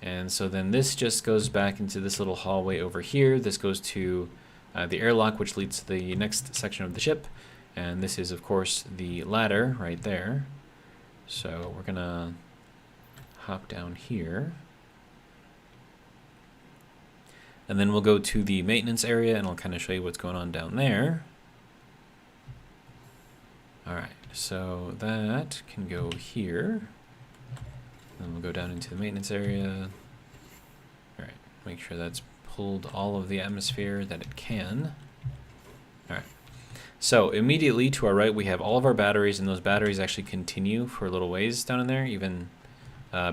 And so then this just goes back into this little hallway over here. This goes to the airlock, which leads to the next section of the ship. And this is, of course, the ladder right there. So we're going to hop down here. And then we'll go to the maintenance area, and I'll kind of show you what's going on down there. All right, so that can go here. Then we'll go down into the maintenance area. All right, make sure that's pulled all of the atmosphere that it can. All right, so immediately to our right, we have all of our batteries, and those batteries actually continue for a little ways down in there. Even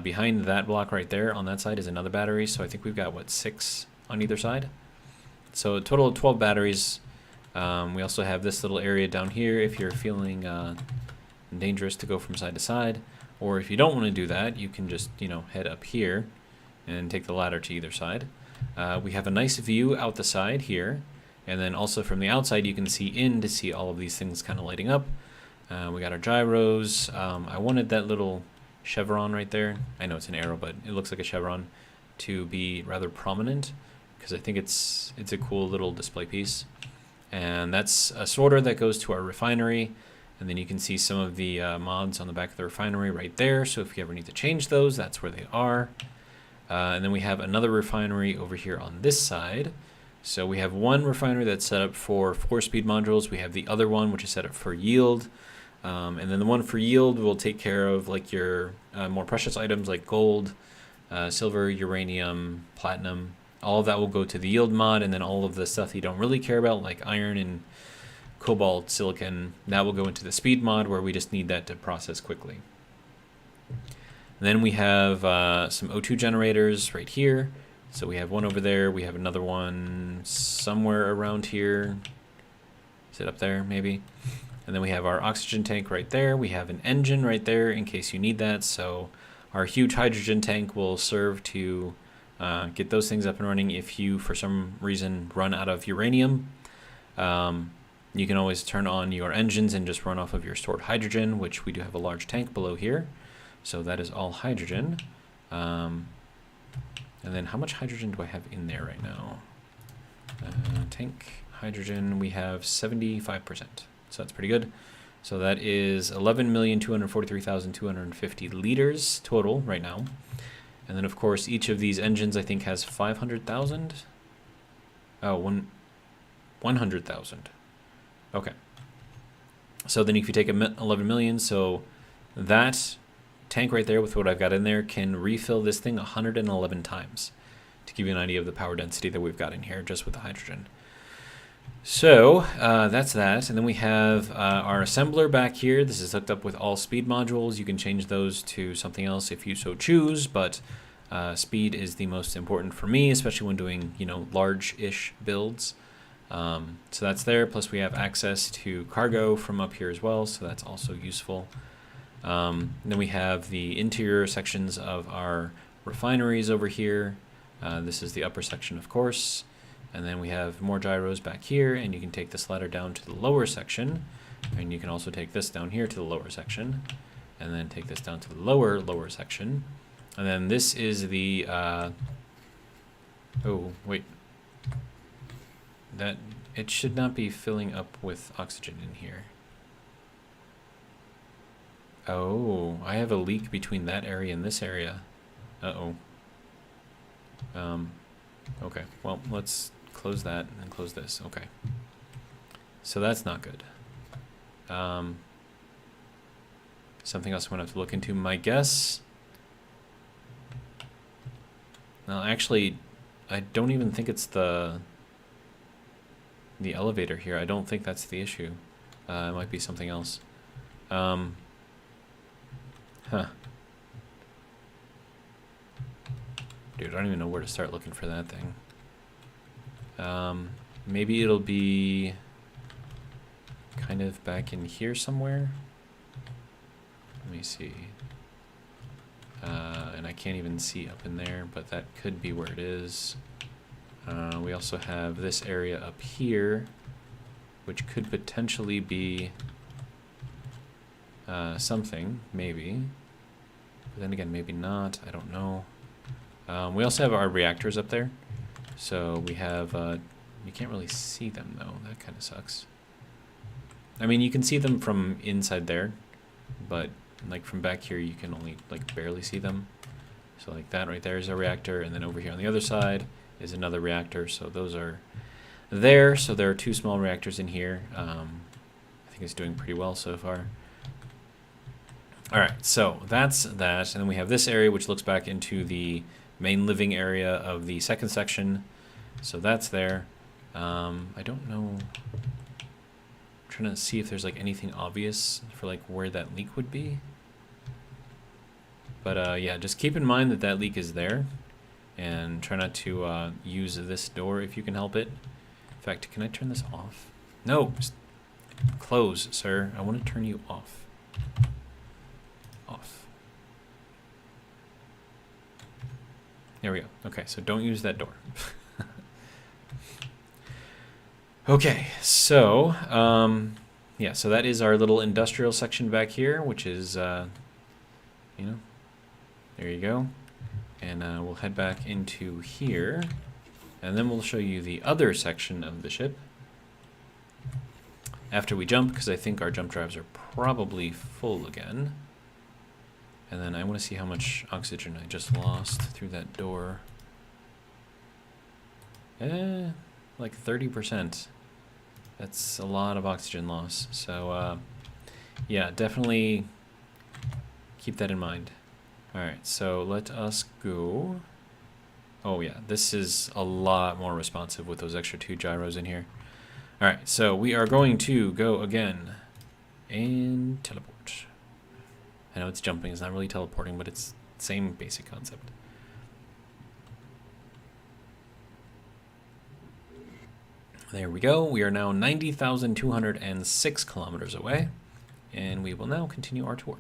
behind that block right there on that side is another battery. So I think we've got, what, 6 on either side? So a total of 12 batteries. We also have this little area down here if you're feeling dangerous to go from side to side. Or if you don't want to do that, you can just, head up here and take the ladder to either side. We have a nice view out the side here. And then also from the outside, you can see in to see all of these things kind of lighting up. We got our gyros. I wanted that little chevron right there. I know it's an arrow, but it looks like a chevron to be rather prominent because I think it's a cool little display piece. And that's a sorter that goes to our refinery. And then you can see some of the mods on the back of the refinery right there. So if you ever need to change those, that's where they are. And then we have another refinery over here on this side. So we have one refinery that's set up for 4 speed modules. We have the other one, which is set up for yield. And then the one for yield will take care of like your more precious items like gold, silver, uranium, platinum. All of that will go to the yield mod. And then all of the stuff you don't really care about, like iron and cobalt, silicon, that will go into the speed mod where we just need that to process quickly. And then we have some O2 generators right here. So we have one over there. We have another one somewhere around here. Is it up there, maybe? And then we have our oxygen tank right there. We have an engine right there in case you need that. So our huge hydrogen tank will serve to get those things up and running if you, for some reason, run out of uranium. You can always turn on your engines and just run off of your stored hydrogen, which we do have a large tank below here. So that is all hydrogen. And then how much hydrogen do I have in there right now? Tank hydrogen, we have 75%. So that's pretty good. So that is 11,243,250 liters total right now. And then, of course, each of these engines, I think, has 500,000. Oh, 100,000. Okay. So then if you take 11 million, so that tank right there with what I've got in there can refill this thing 111 times to give you an idea of the power density that we've got in here just with the hydrogen. So that's that. And then we have our assembler back here. This is hooked up with all speed modules. You can change those to something else if you so choose, but speed is the most important for me, especially when doing, large-ish builds. So that's there. Plus we have access to cargo from up here as well, so that's also useful. Then we have the interior sections of our refineries over here. This is the upper section, of course. And then we have more gyros back here, and you can take this ladder down to the lower section. And you can also take this down here to the lower section. And then take this down to the lower section. And then this is the... oh, wait. That it should not be filling up with oxygen in here. Oh, I have a leak between that area and this area. Uh-oh. Okay, well, let's close that and close this. Okay. So that's not good. Something else I'm going to have to look into. My guess... No, actually, I don't even think it's the elevator here. I don't think that's the issue. It might be something else. Huh. Dude, I don't even know where to start looking for that thing. Maybe it'll be kind of back in here somewhere. Let me see. And I can't even see up in there, but that could be where it is. We also have this area up here, which could potentially be something, maybe. But then again, maybe not. I don't know. We also have our reactors up there. So we have... you can't really see them, though. That kind of sucks. I mean, you can see them from inside there, but like from back here, you can only like barely see them. So like that right there is a reactor, and then over here on the other side is another reactor. So those are there. So there are 2 small reactors in here. I think it's doing pretty well so far. All right, so that's that. And then we have this area, which looks back into the main living area of the second section. So that's there. I don't know. I'm trying to see if there's like anything obvious for like where that leak would be. But yeah, just keep in mind that that leak is there. And try not to use this door if you can help it. In fact, can I turn this off? No, just close, sir. I want to turn you off. Off. There we go. Okay, so don't use that door. Okay, so yeah, so that is our little industrial section back here, which is, you know, there you go. And we'll head back into here, and then we'll show you the other section of the ship after we jump, because I think our jump drives are probably full again. And then I want to see how much oxygen I just lost through that door. Like 30%. That's a lot of oxygen loss. So, yeah, definitely keep that in mind. All right, so let us go. Oh, yeah, this is a lot more responsive with those extra 2 gyros in here. All right, so we are going to go again and teleport. I know it's jumping, it's not really teleporting, but it's the same basic concept. There we go. We are now 90,206 kilometers away, and we will now continue our tour.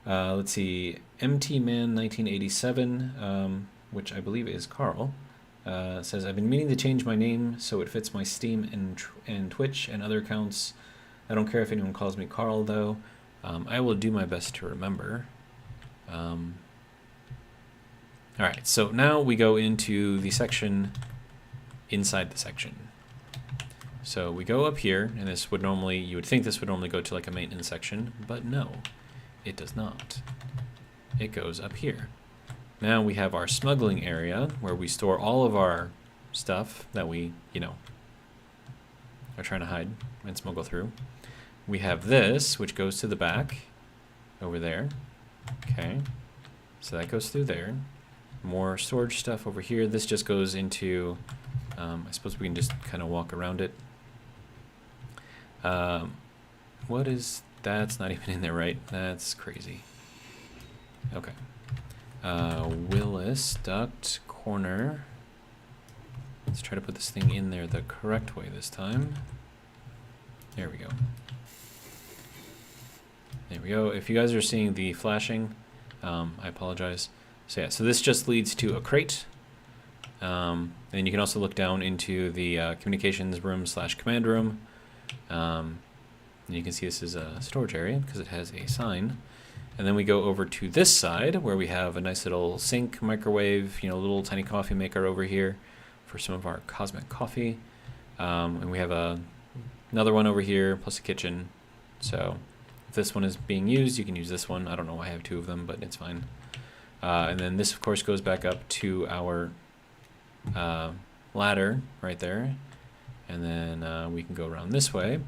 Let's see, MT Man 1987, which I believe is Carl, says, I've been meaning to change my name so it fits my Steam and Twitch and other accounts. I don't care if anyone calls me Carl, though. I will do my best to remember. All right, so now we go into the section inside the section. So we go up here, and this would normally, you would think this would normally go to like a maintenance section, but no, it does not. It goes up here. Now we have our smuggling area where we store all of our stuff that we, you know, are trying to hide and smuggle through. We have this, which goes to the back over there. Okay, so that goes through there. More storage stuff over here. This just goes into, I suppose we can just kind of walk around it. What is, that's not even in there, right? That's crazy. Okay. Willis, duct, corner. Let's try to put this thing in there the correct way this time. There we go. There we go. If you guys are seeing the flashing, I apologize. So yeah, so this just leads to a crate. And you can also look down into the communications room / command room. And you can see this is a storage area because it has a sign. And then we go over to this side where we have a nice little sink, microwave, you know, little tiny coffee maker over here for some of our cosmic coffee. And we have another one over here plus a kitchen. So if this one is being used, you can use this one. I don't know why I have 2 of them, but it's fine. And then this, of course, goes back up to our ladder right there. And then we can go around this way.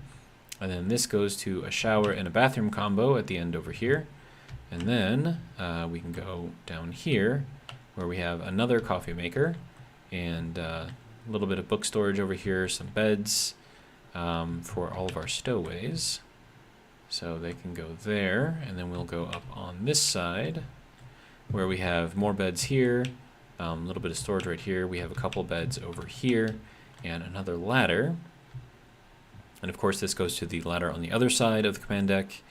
And then this goes to a shower and a bathroom combo at the end over here. And then we can go down here where we have another coffee maker and a little bit of book storage over here, some beds for all of our stowaways. So they can go there, and then we'll go up on this side where we have more beds here, a little bit of storage right here. We have a couple beds over here and another ladder. And of course this goes to the ladder on the other side of the command deck,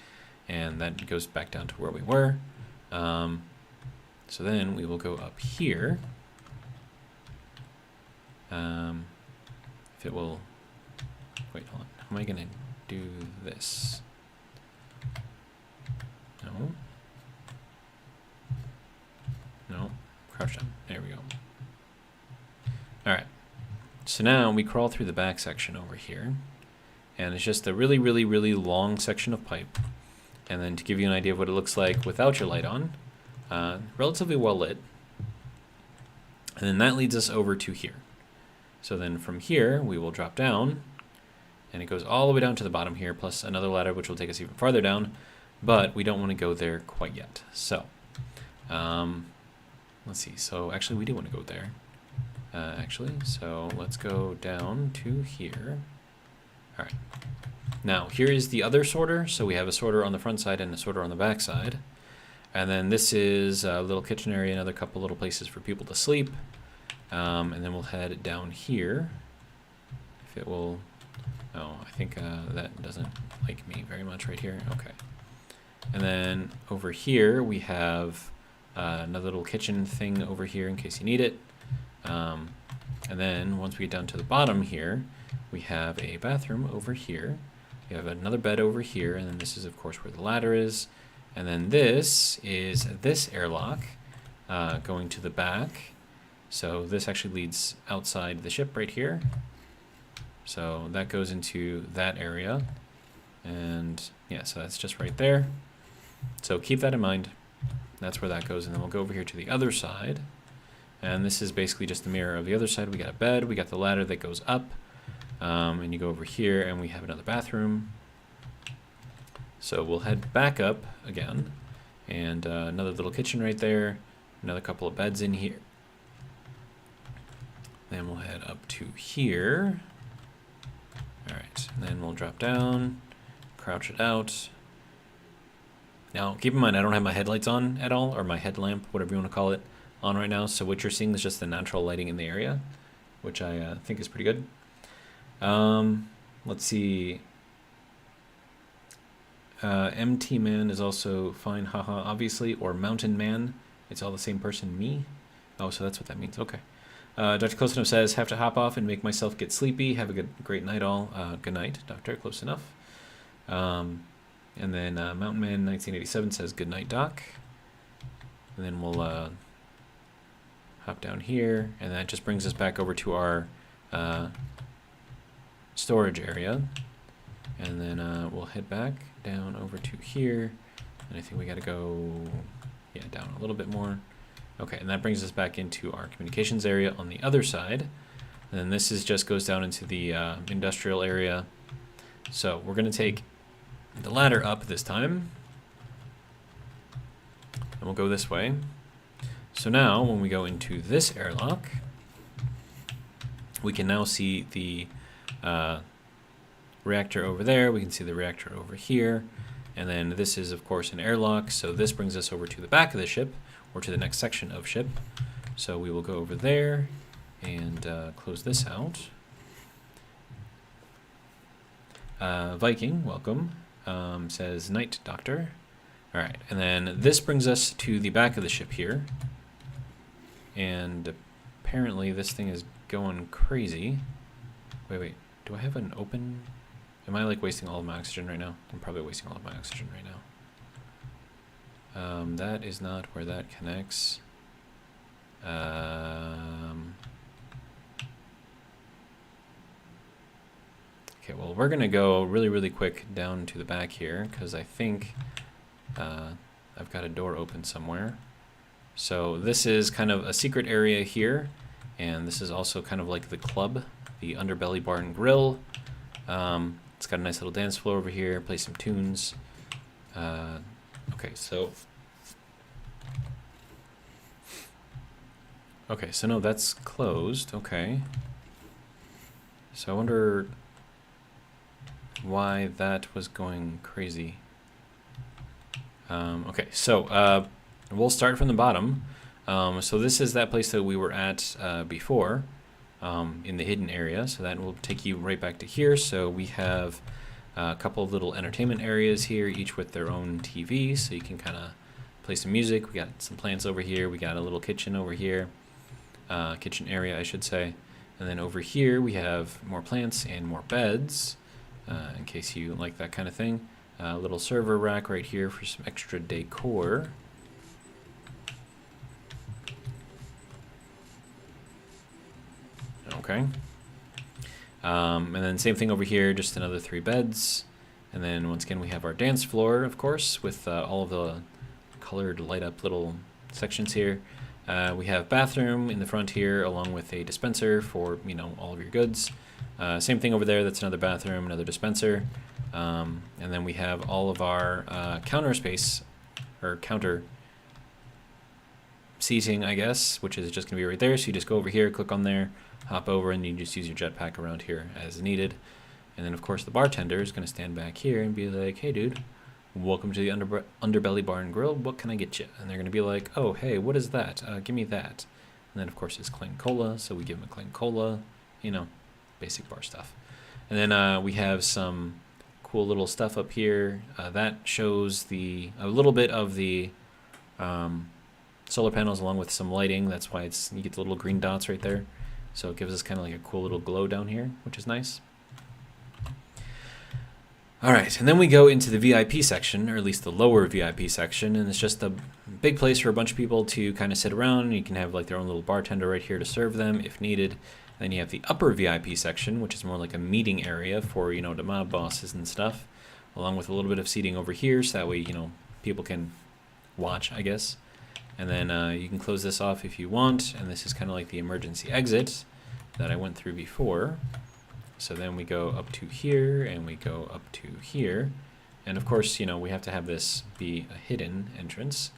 and that goes back down to where we were. So then we will go up here. If it will, wait, hold on. How am I gonna do this? No. No, crouch down. There we go. All right. So now we crawl through the back section over here, and it's just a really, really, really long section of pipe. And then to give you an idea of what it looks like without your light on, relatively well lit. And then that leads us over to here. So then from here, we will drop down, and it goes all the way down to the bottom here, plus another ladder, which will take us even farther down, but we don't want to go there quite yet. So, let's see. So actually, we do want to go there. So let's go down to here. All right. Now, here is the other sorter. So we have a sorter on the front side and a sorter on the back side. And then this is a little kitchen area, another couple little places for people to sleep. And then we'll head down here. If it will... Oh, I think that doesn't like me very much right here. Okay. And then over here we have another little kitchen thing over here in case you need it. And then once we get down to the bottom here, we have a bathroom over here. We have another bed over here, and then this is of course where the ladder is. And then this is this airlock going to the back. So this actually leads outside the ship right here. So that goes into that area. And yeah, so that's just right there. So keep that in mind. That's where that goes. And then we'll go over here to the other side. And this is basically just the mirror of the other side. We got a bed, we got the ladder that goes up. And you go over here and we have another bathroom. So we'll head back up again. And another little kitchen right there. Another couple of beds in here. Then we'll head up to here. All right, and then we'll drop down, crouch it out. Now, keep in mind, I don't have my headlights on at all, or my headlamp, whatever you want to call it, on right now. So what you're seeing is just the natural lighting in the area, which I think is pretty good. Let's see. MT Man is also fine, haha, obviously, or Mountain Man. It's all the same person, me. Oh, so that's what that means. Okay. Dr. Close Enough says, have to hop off and make myself get sleepy. Have a great night all. Good night, Doctor. Close enough. And then Mountain Man 1987 says, good night, Doc. And then we'll hop down here. And that just brings us back over to our storage area. And then we'll head back down over to here. And I think we got to go, yeah, down a little bit more. Okay, and that brings us back into our communications area on the other side. And then this is just goes down into the industrial area. So we're going to take the ladder up this time. And we'll go this way. So now when we go into this airlock, we can now see the reactor over there. We can see the reactor over here. And then this is, of course, an airlock. So this brings us over to the back of the ship, or to the next section of ship. So we will go over there and close this out. Viking, welcome, says, night, Doctor. All right, and then this brings us to the back of the ship here. And apparently this thing is going crazy. Wait, do I have an open? Am I like wasting all of my oxygen right now? I'm probably wasting all of my oxygen right now. That is not where that connects. Okay, well, we're going to go really, really quick down to the back here, because I think I've got a door open somewhere. So this is kind of a secret area here, and this is also kind of like the club, the Underbelly Bar and Grill. It's got a nice little dance floor over here, play some tunes. Okay, so no, that's closed. Okay. So I wonder why that was going crazy. Okay, so we'll start from the bottom. So this is that place that we were at before, in the hidden area. So that will take you right back to here. So we have a couple of little entertainment areas here, each with their own TV, so you can kind of play some music. We got some plants over here. We got a little kitchen over here. Kitchen area, I should say. And then over here we have more plants and more beds, in case you like that kind of thing. A little server rack right here for some extra decor. Okay. And then same thing over here, just another 3 beds. And then once again we have our dance floor, of course, with all of the colored light up little sections here. We have bathroom in the front here, along with a dispenser for, you know, all of your goods. Same thing over there, that's another bathroom, another dispenser. And then we have all of our counter space, or counter seating, I guess, which is just going to be right there. So you just go over here, click on there, hop over, and you just use your jetpack around here as needed. And then, of course, the bartender is going to stand back here and be like, hey, dude, welcome to the Underbelly Bar and Grill. What can I get you? And they're going to be like, oh, hey, what is that? Give me that. And then, of course, it's Clang Cola. So we give them a Clang Cola, you know, basic bar stuff. And then we have some cool little stuff up here. That shows a little bit of the solar panels along with some lighting. That's why you get the little green dots right there. So it gives us kind of like a cool little glow down here, which is nice. All right, and then we go into the VIP section, or at least the lower VIP section, and it's just a big place for a bunch of people to kind of sit around. You can have like their own little bartender right here to serve them if needed. Then you have the upper VIP section, which is more like a meeting area for, you know, the mob bosses and stuff, along with a little bit of seating over here, so that way, you know, people can watch, I guess. And then you can close this off if you want, and this is kind of like the emergency exit that I went through before. So then we go up to here, and we go up to here. And of course, you know, we have to have this be a hidden entrance.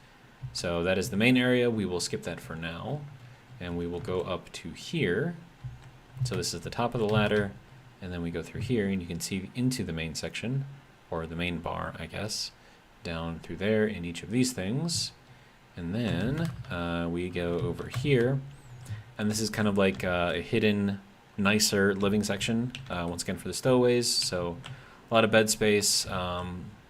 So that is the main area. We will skip that for now. And we will go up to here. So this is the top of the ladder. And then we go through here, and you can see into the main section, or the main bar, I guess, down through there in each of these things. And then we go over here. And this is kind of like a hidden, nicer living section, once again for the stowaways. So a lot of bed space,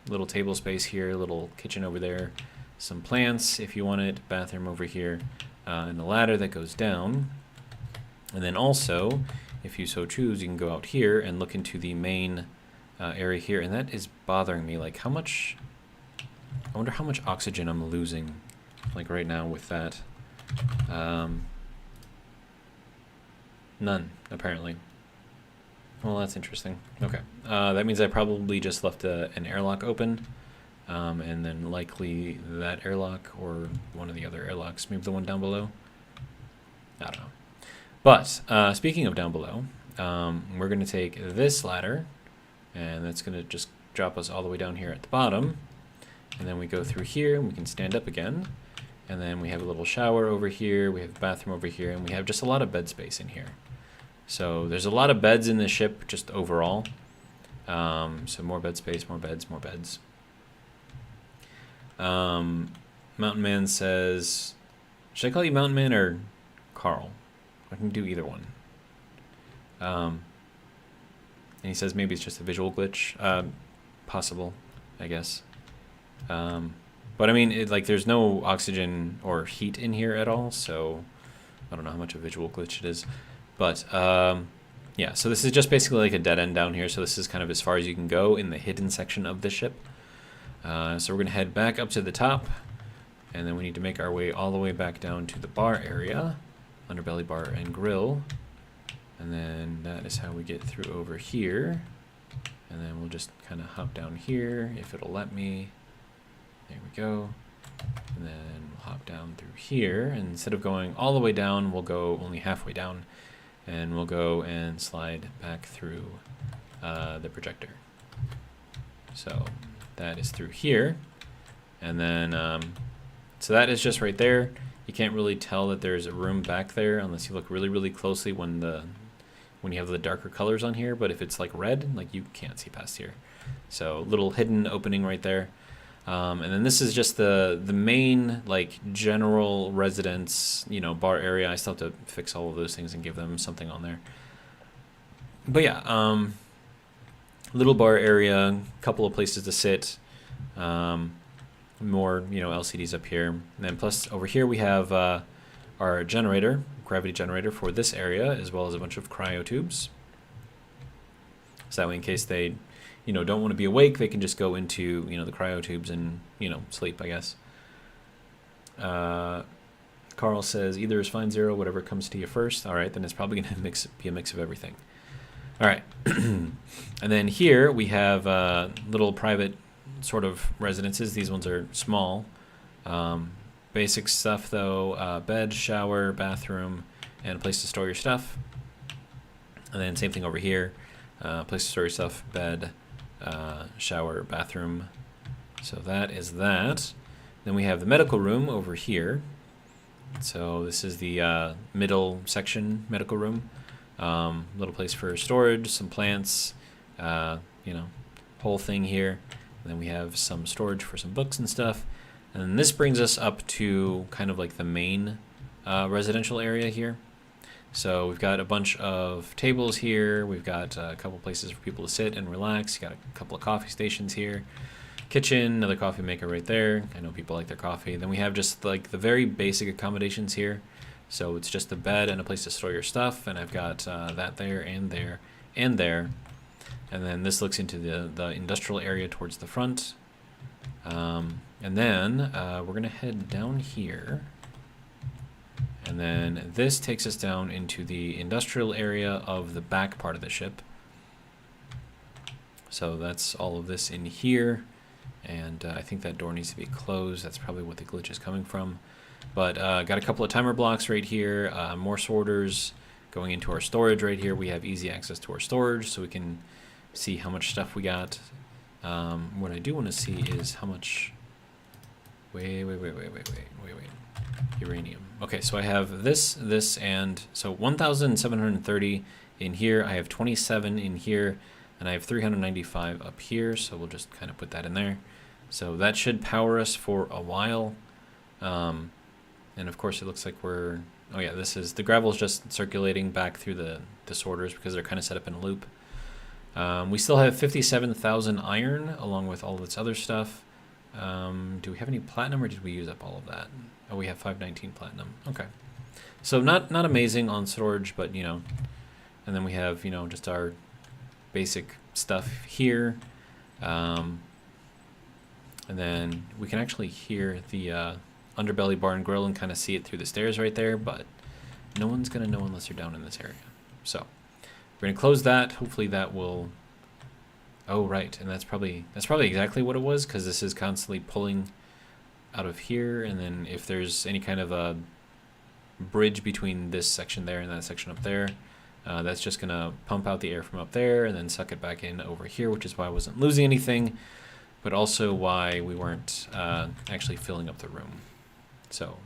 little table space here, little kitchen over there, some plants if you want it, bathroom over here, and the ladder that goes down. And then also, if you so choose, you can go out here and look into the main area here. And that is bothering me. Like, how much, I wonder how much oxygen I'm losing, like right now with that. None, apparently. Well, that's interesting. Okay. That means I probably just left an airlock open. And then likely that airlock or one of the other airlocks, maybe the one down below. I don't know. But speaking of down below, we're going to take this ladder, and that's going to just drop us all the way down here at the bottom. And then we go through here, and we can stand up again. And then we have a little shower over here, we have a bathroom over here, and we have just a lot of bed space in here. So there's a lot of beds in this ship just overall. So more bed space, more beds, more beds. Mountain Man says, should I call you Mountain Man or Carl? I can do either one. And he says maybe it's just a visual glitch. Possible, I guess. But I mean, like, there's no oxygen or heat in here at all, so I don't know how much of a visual glitch it is. But yeah, so this is just basically like a dead end down here. So this is kind of as far as you can go in the hidden section of the ship. So we're going to head back up to the top, and then we need to make our way all the way back down to the bar area, Underbelly Bar and Grill. And then that is how we get through over here. And then we'll just kind of hop down here if it'll let me. There we go. And then we'll hop down through here. And instead of going all the way down, we'll go only halfway down. And we'll go and slide back through the projector. So that is through here. And then, so that is just right there. You can't really tell that there's a room back there unless you look really, really closely when you have the darker colors on here. But if it's like red, like, you can't see past here. So little hidden opening right there. And then this is just the main, like, general residence, you know, bar area. I still have to fix all of those things and give them something on there. But yeah, little bar area, couple of places to sit. more, you know, LCDs up here. And then plus over here we have our generator, gravity generator for this area, as well as a bunch of cryo tubes. So that way, in case they, you know, don't want to be awake, they can just go into, you know, the cryo tubes and, you know, sleep, I guess. Carl says either is fine, Zero, whatever comes to you first. All right, then it's probably going to be a mix of everything. All right. And then here we have little private sort of residences. These ones are small. Basic stuff, though, bed, shower, bathroom, and a place to store your stuff. And then same thing over here. Place to store your stuff, bed, shower, bathroom. So that is that. Then we have the medical room over here. So this is the middle section medical room. Little place for storage, some plants, you know, whole thing here. And then we have some storage for some books and stuff. And this brings us up to kind of like the main residential area here. So we've got a bunch of tables here. We've got a couple places for people to sit and relax. You got a couple of coffee stations here. Kitchen, another coffee maker right there. I know people like their coffee. Then we have just like the very basic accommodations here. So it's just a bed and a place to store your stuff. And I've got that there and there and there. And then this looks into the industrial area towards the front. And then we're going to head down here. And then this takes us down into the industrial area of the back part of the ship. So that's all of this in here. And I think that door needs to be closed. That's probably what the glitch is coming from. But got a couple of timer blocks right here. More sorters going into our storage right here. We have easy access to our storage, so we can see how much stuff we got. What I do want to see is how much... Wait. Uranium. Okay, so I have this, and so 1,730 in here. I have 27 in here, and I have 395 up here, so we'll just kind of put that in there. So that should power us for a while. And of course it looks like we're... Oh yeah, this is... The gravel's just circulating back through the sorters because they're kind of set up in a loop. We still have 57,000 iron along with all of this other stuff. Do we have any platinum, or did we use up all of that? Oh, we have 519 platinum. Okay. So not amazing on storage, but, you know. And then we have, you know, just our basic stuff here. And then we can actually hear the underbelly bar and grill and kind of see it through the stairs right there, but no one's going to know unless you're down in this area. So we're going to close that. Hopefully that will... Oh, right, and that's probably exactly what it was, because this is constantly pulling out of here, and then if there's any kind of a bridge between this section there and that section up there, that's just going to pump out the air from up there and then suck it back in over here, which is why I wasn't losing anything, but also why we weren't actually filling up the room. So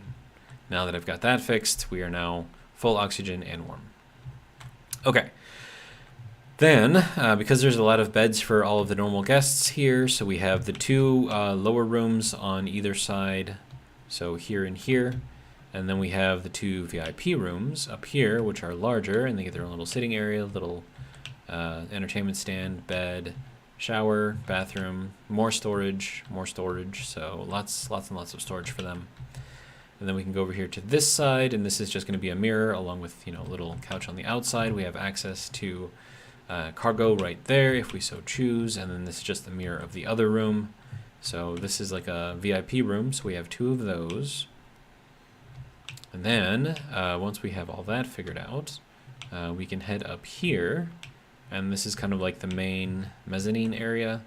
now that I've got that fixed, we are now full oxygen and warm. Okay. Then, because there's a lot of beds for all of the normal guests here, so we have the two lower rooms on either side, so here and here, and then we have the two VIP rooms up here, which are larger, and they get their own little sitting area, little entertainment stand, bed, shower, bathroom, more storage, so lots and lots of storage for them. And then we can go over here to this side, and this is just going to be a mirror along with, you know, a little couch on the outside. We have access to cargo right there if we so choose, and then this is just the mirror of the other room. So this is like a VIP room, so we have two of those. And then once we have all that figured out, we can head up here, and this is kind of like the main mezzanine area.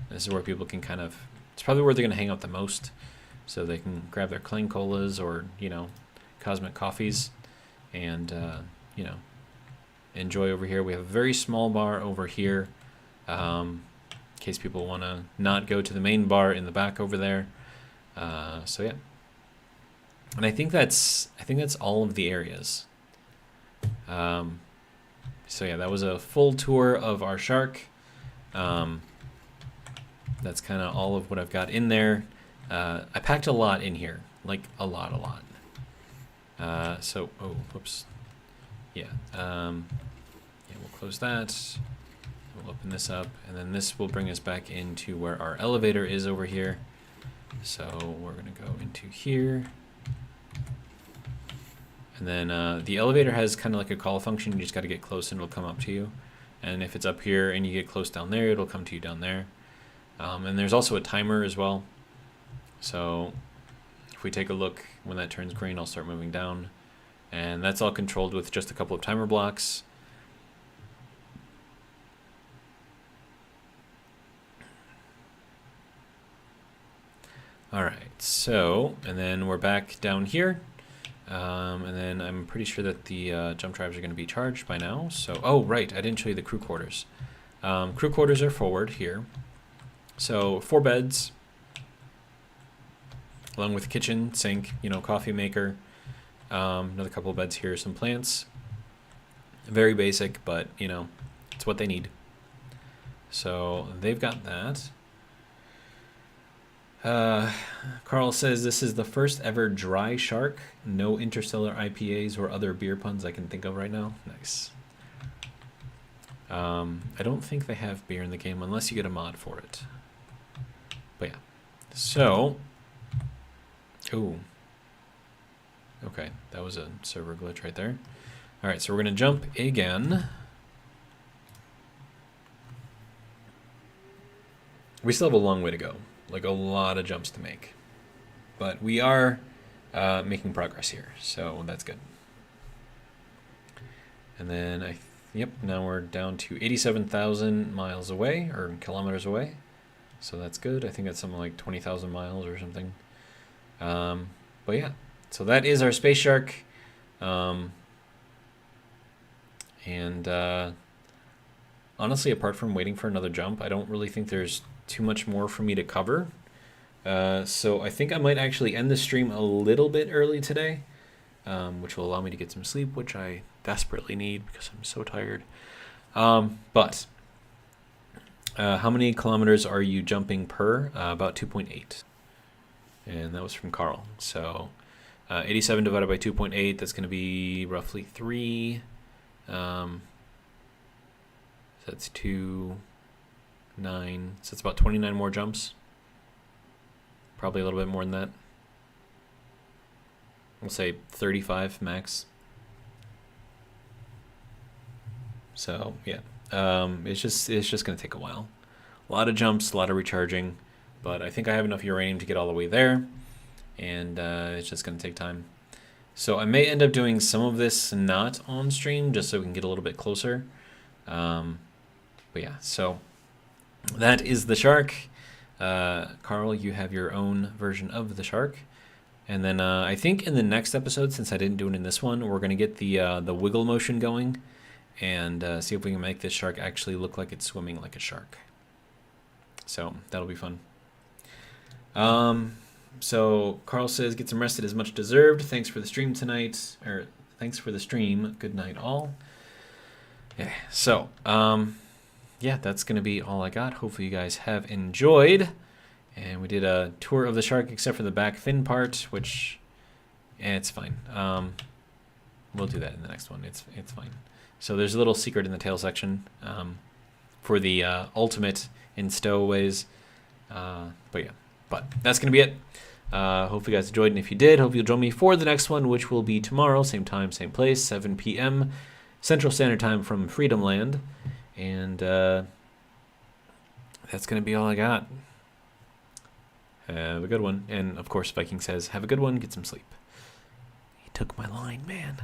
This is where people can kind of... It's probably where they're going to hang out the most, so they can grab their Clang Colas or, you know, Cosmic Coffees and, you know, enjoy over here. We have a very small bar over here, in case people want to not go to the main bar in the back over there. So yeah, and I think that's all of the areas. So yeah, that was a full tour of our shark. That's kind of all of what I've got in there. I packed a lot in here, like a lot. So, oh, whoops. Yeah, we'll close that. We'll open this up, and then this will bring us back into where our elevator is over here. So we're going to go into here. And then the elevator has kind of like a call function. You just got to get close and it'll come up to you. And if it's up here and you get close down there, it'll come to you down there. And there's also a timer as well. So if we take a look, when that turns green, I'll start moving down. And that's all controlled with just a couple of timer blocks. All right, so, and then we're back down here. And then I'm pretty sure that the jump drives are going to be charged by now. So, oh, right, I didn't show you the crew quarters. Crew quarters are forward here. So 4 beds, along with kitchen, sink, coffee maker. Another couple of beds here, some plants. Very basic, but, it's what they need. So they've got that. Carl says this is the first ever dry shark. No interstellar IPAs or other beer puns I can think of right now. Nice. I don't think they have beer in the game unless you get a mod for it. But yeah. So. Ooh. Okay, that was a server glitch right there. All right, so we're going to jump again. We still have a long way to go. Like a lot of jumps to make. But we are making progress here, so that's good. And then, now we're down to 87,000 miles away, or kilometers away. So that's good. I think that's something like 20,000 miles or something. But yeah, so that is our space shark. Honestly, apart from waiting for another jump, I don't really think there's too much more for me to cover. So I think I might actually end the stream a little bit early today, which will allow me to get some sleep, which I desperately need because I'm so tired. But how many kilometers are you jumping per? About 2.8. And that was from Carl. So 87 divided by 2.8, that's going to be roughly 3. So that's 2, 9. So it's about 29 more jumps. Probably a little bit more than that. We'll say 35 max. So yeah, it's just going to take a while. A lot of jumps, a lot of recharging, but I think I have enough uranium to get all the way there, and it's just going to take time. So I may end up doing some of this not on stream, just so we can get a little bit closer. But yeah, so that is the shark. Carl, you have your own version of the shark. And then I think in the next episode, since I didn't do it in this one, we're going to get the wiggle motion going and see if we can make this shark actually look like it's swimming like a shark. So that'll be fun. So Carl says, get some rest, it is much deserved. Thanks for the stream tonight, or thanks for the stream. Good night all. Yeah, so yeah, that's going to be all I got. Hopefully you guys have enjoyed. And we did a tour of the shark except for the back fin part, which it's fine. We'll do that in the next one. It's fine. So there's a little secret in the tail section for the ultimate in stowaways. But yeah, but that's going to be it. Hope you guys enjoyed, and if you did, hope you'll join me for the next one, which will be tomorrow, same time, same place, 7 p.m. Central Standard Time from Freedom Land. And that's going to be all I got. Have a good one. And, of course, Viking says, have a good one, get some sleep. He took my line, man.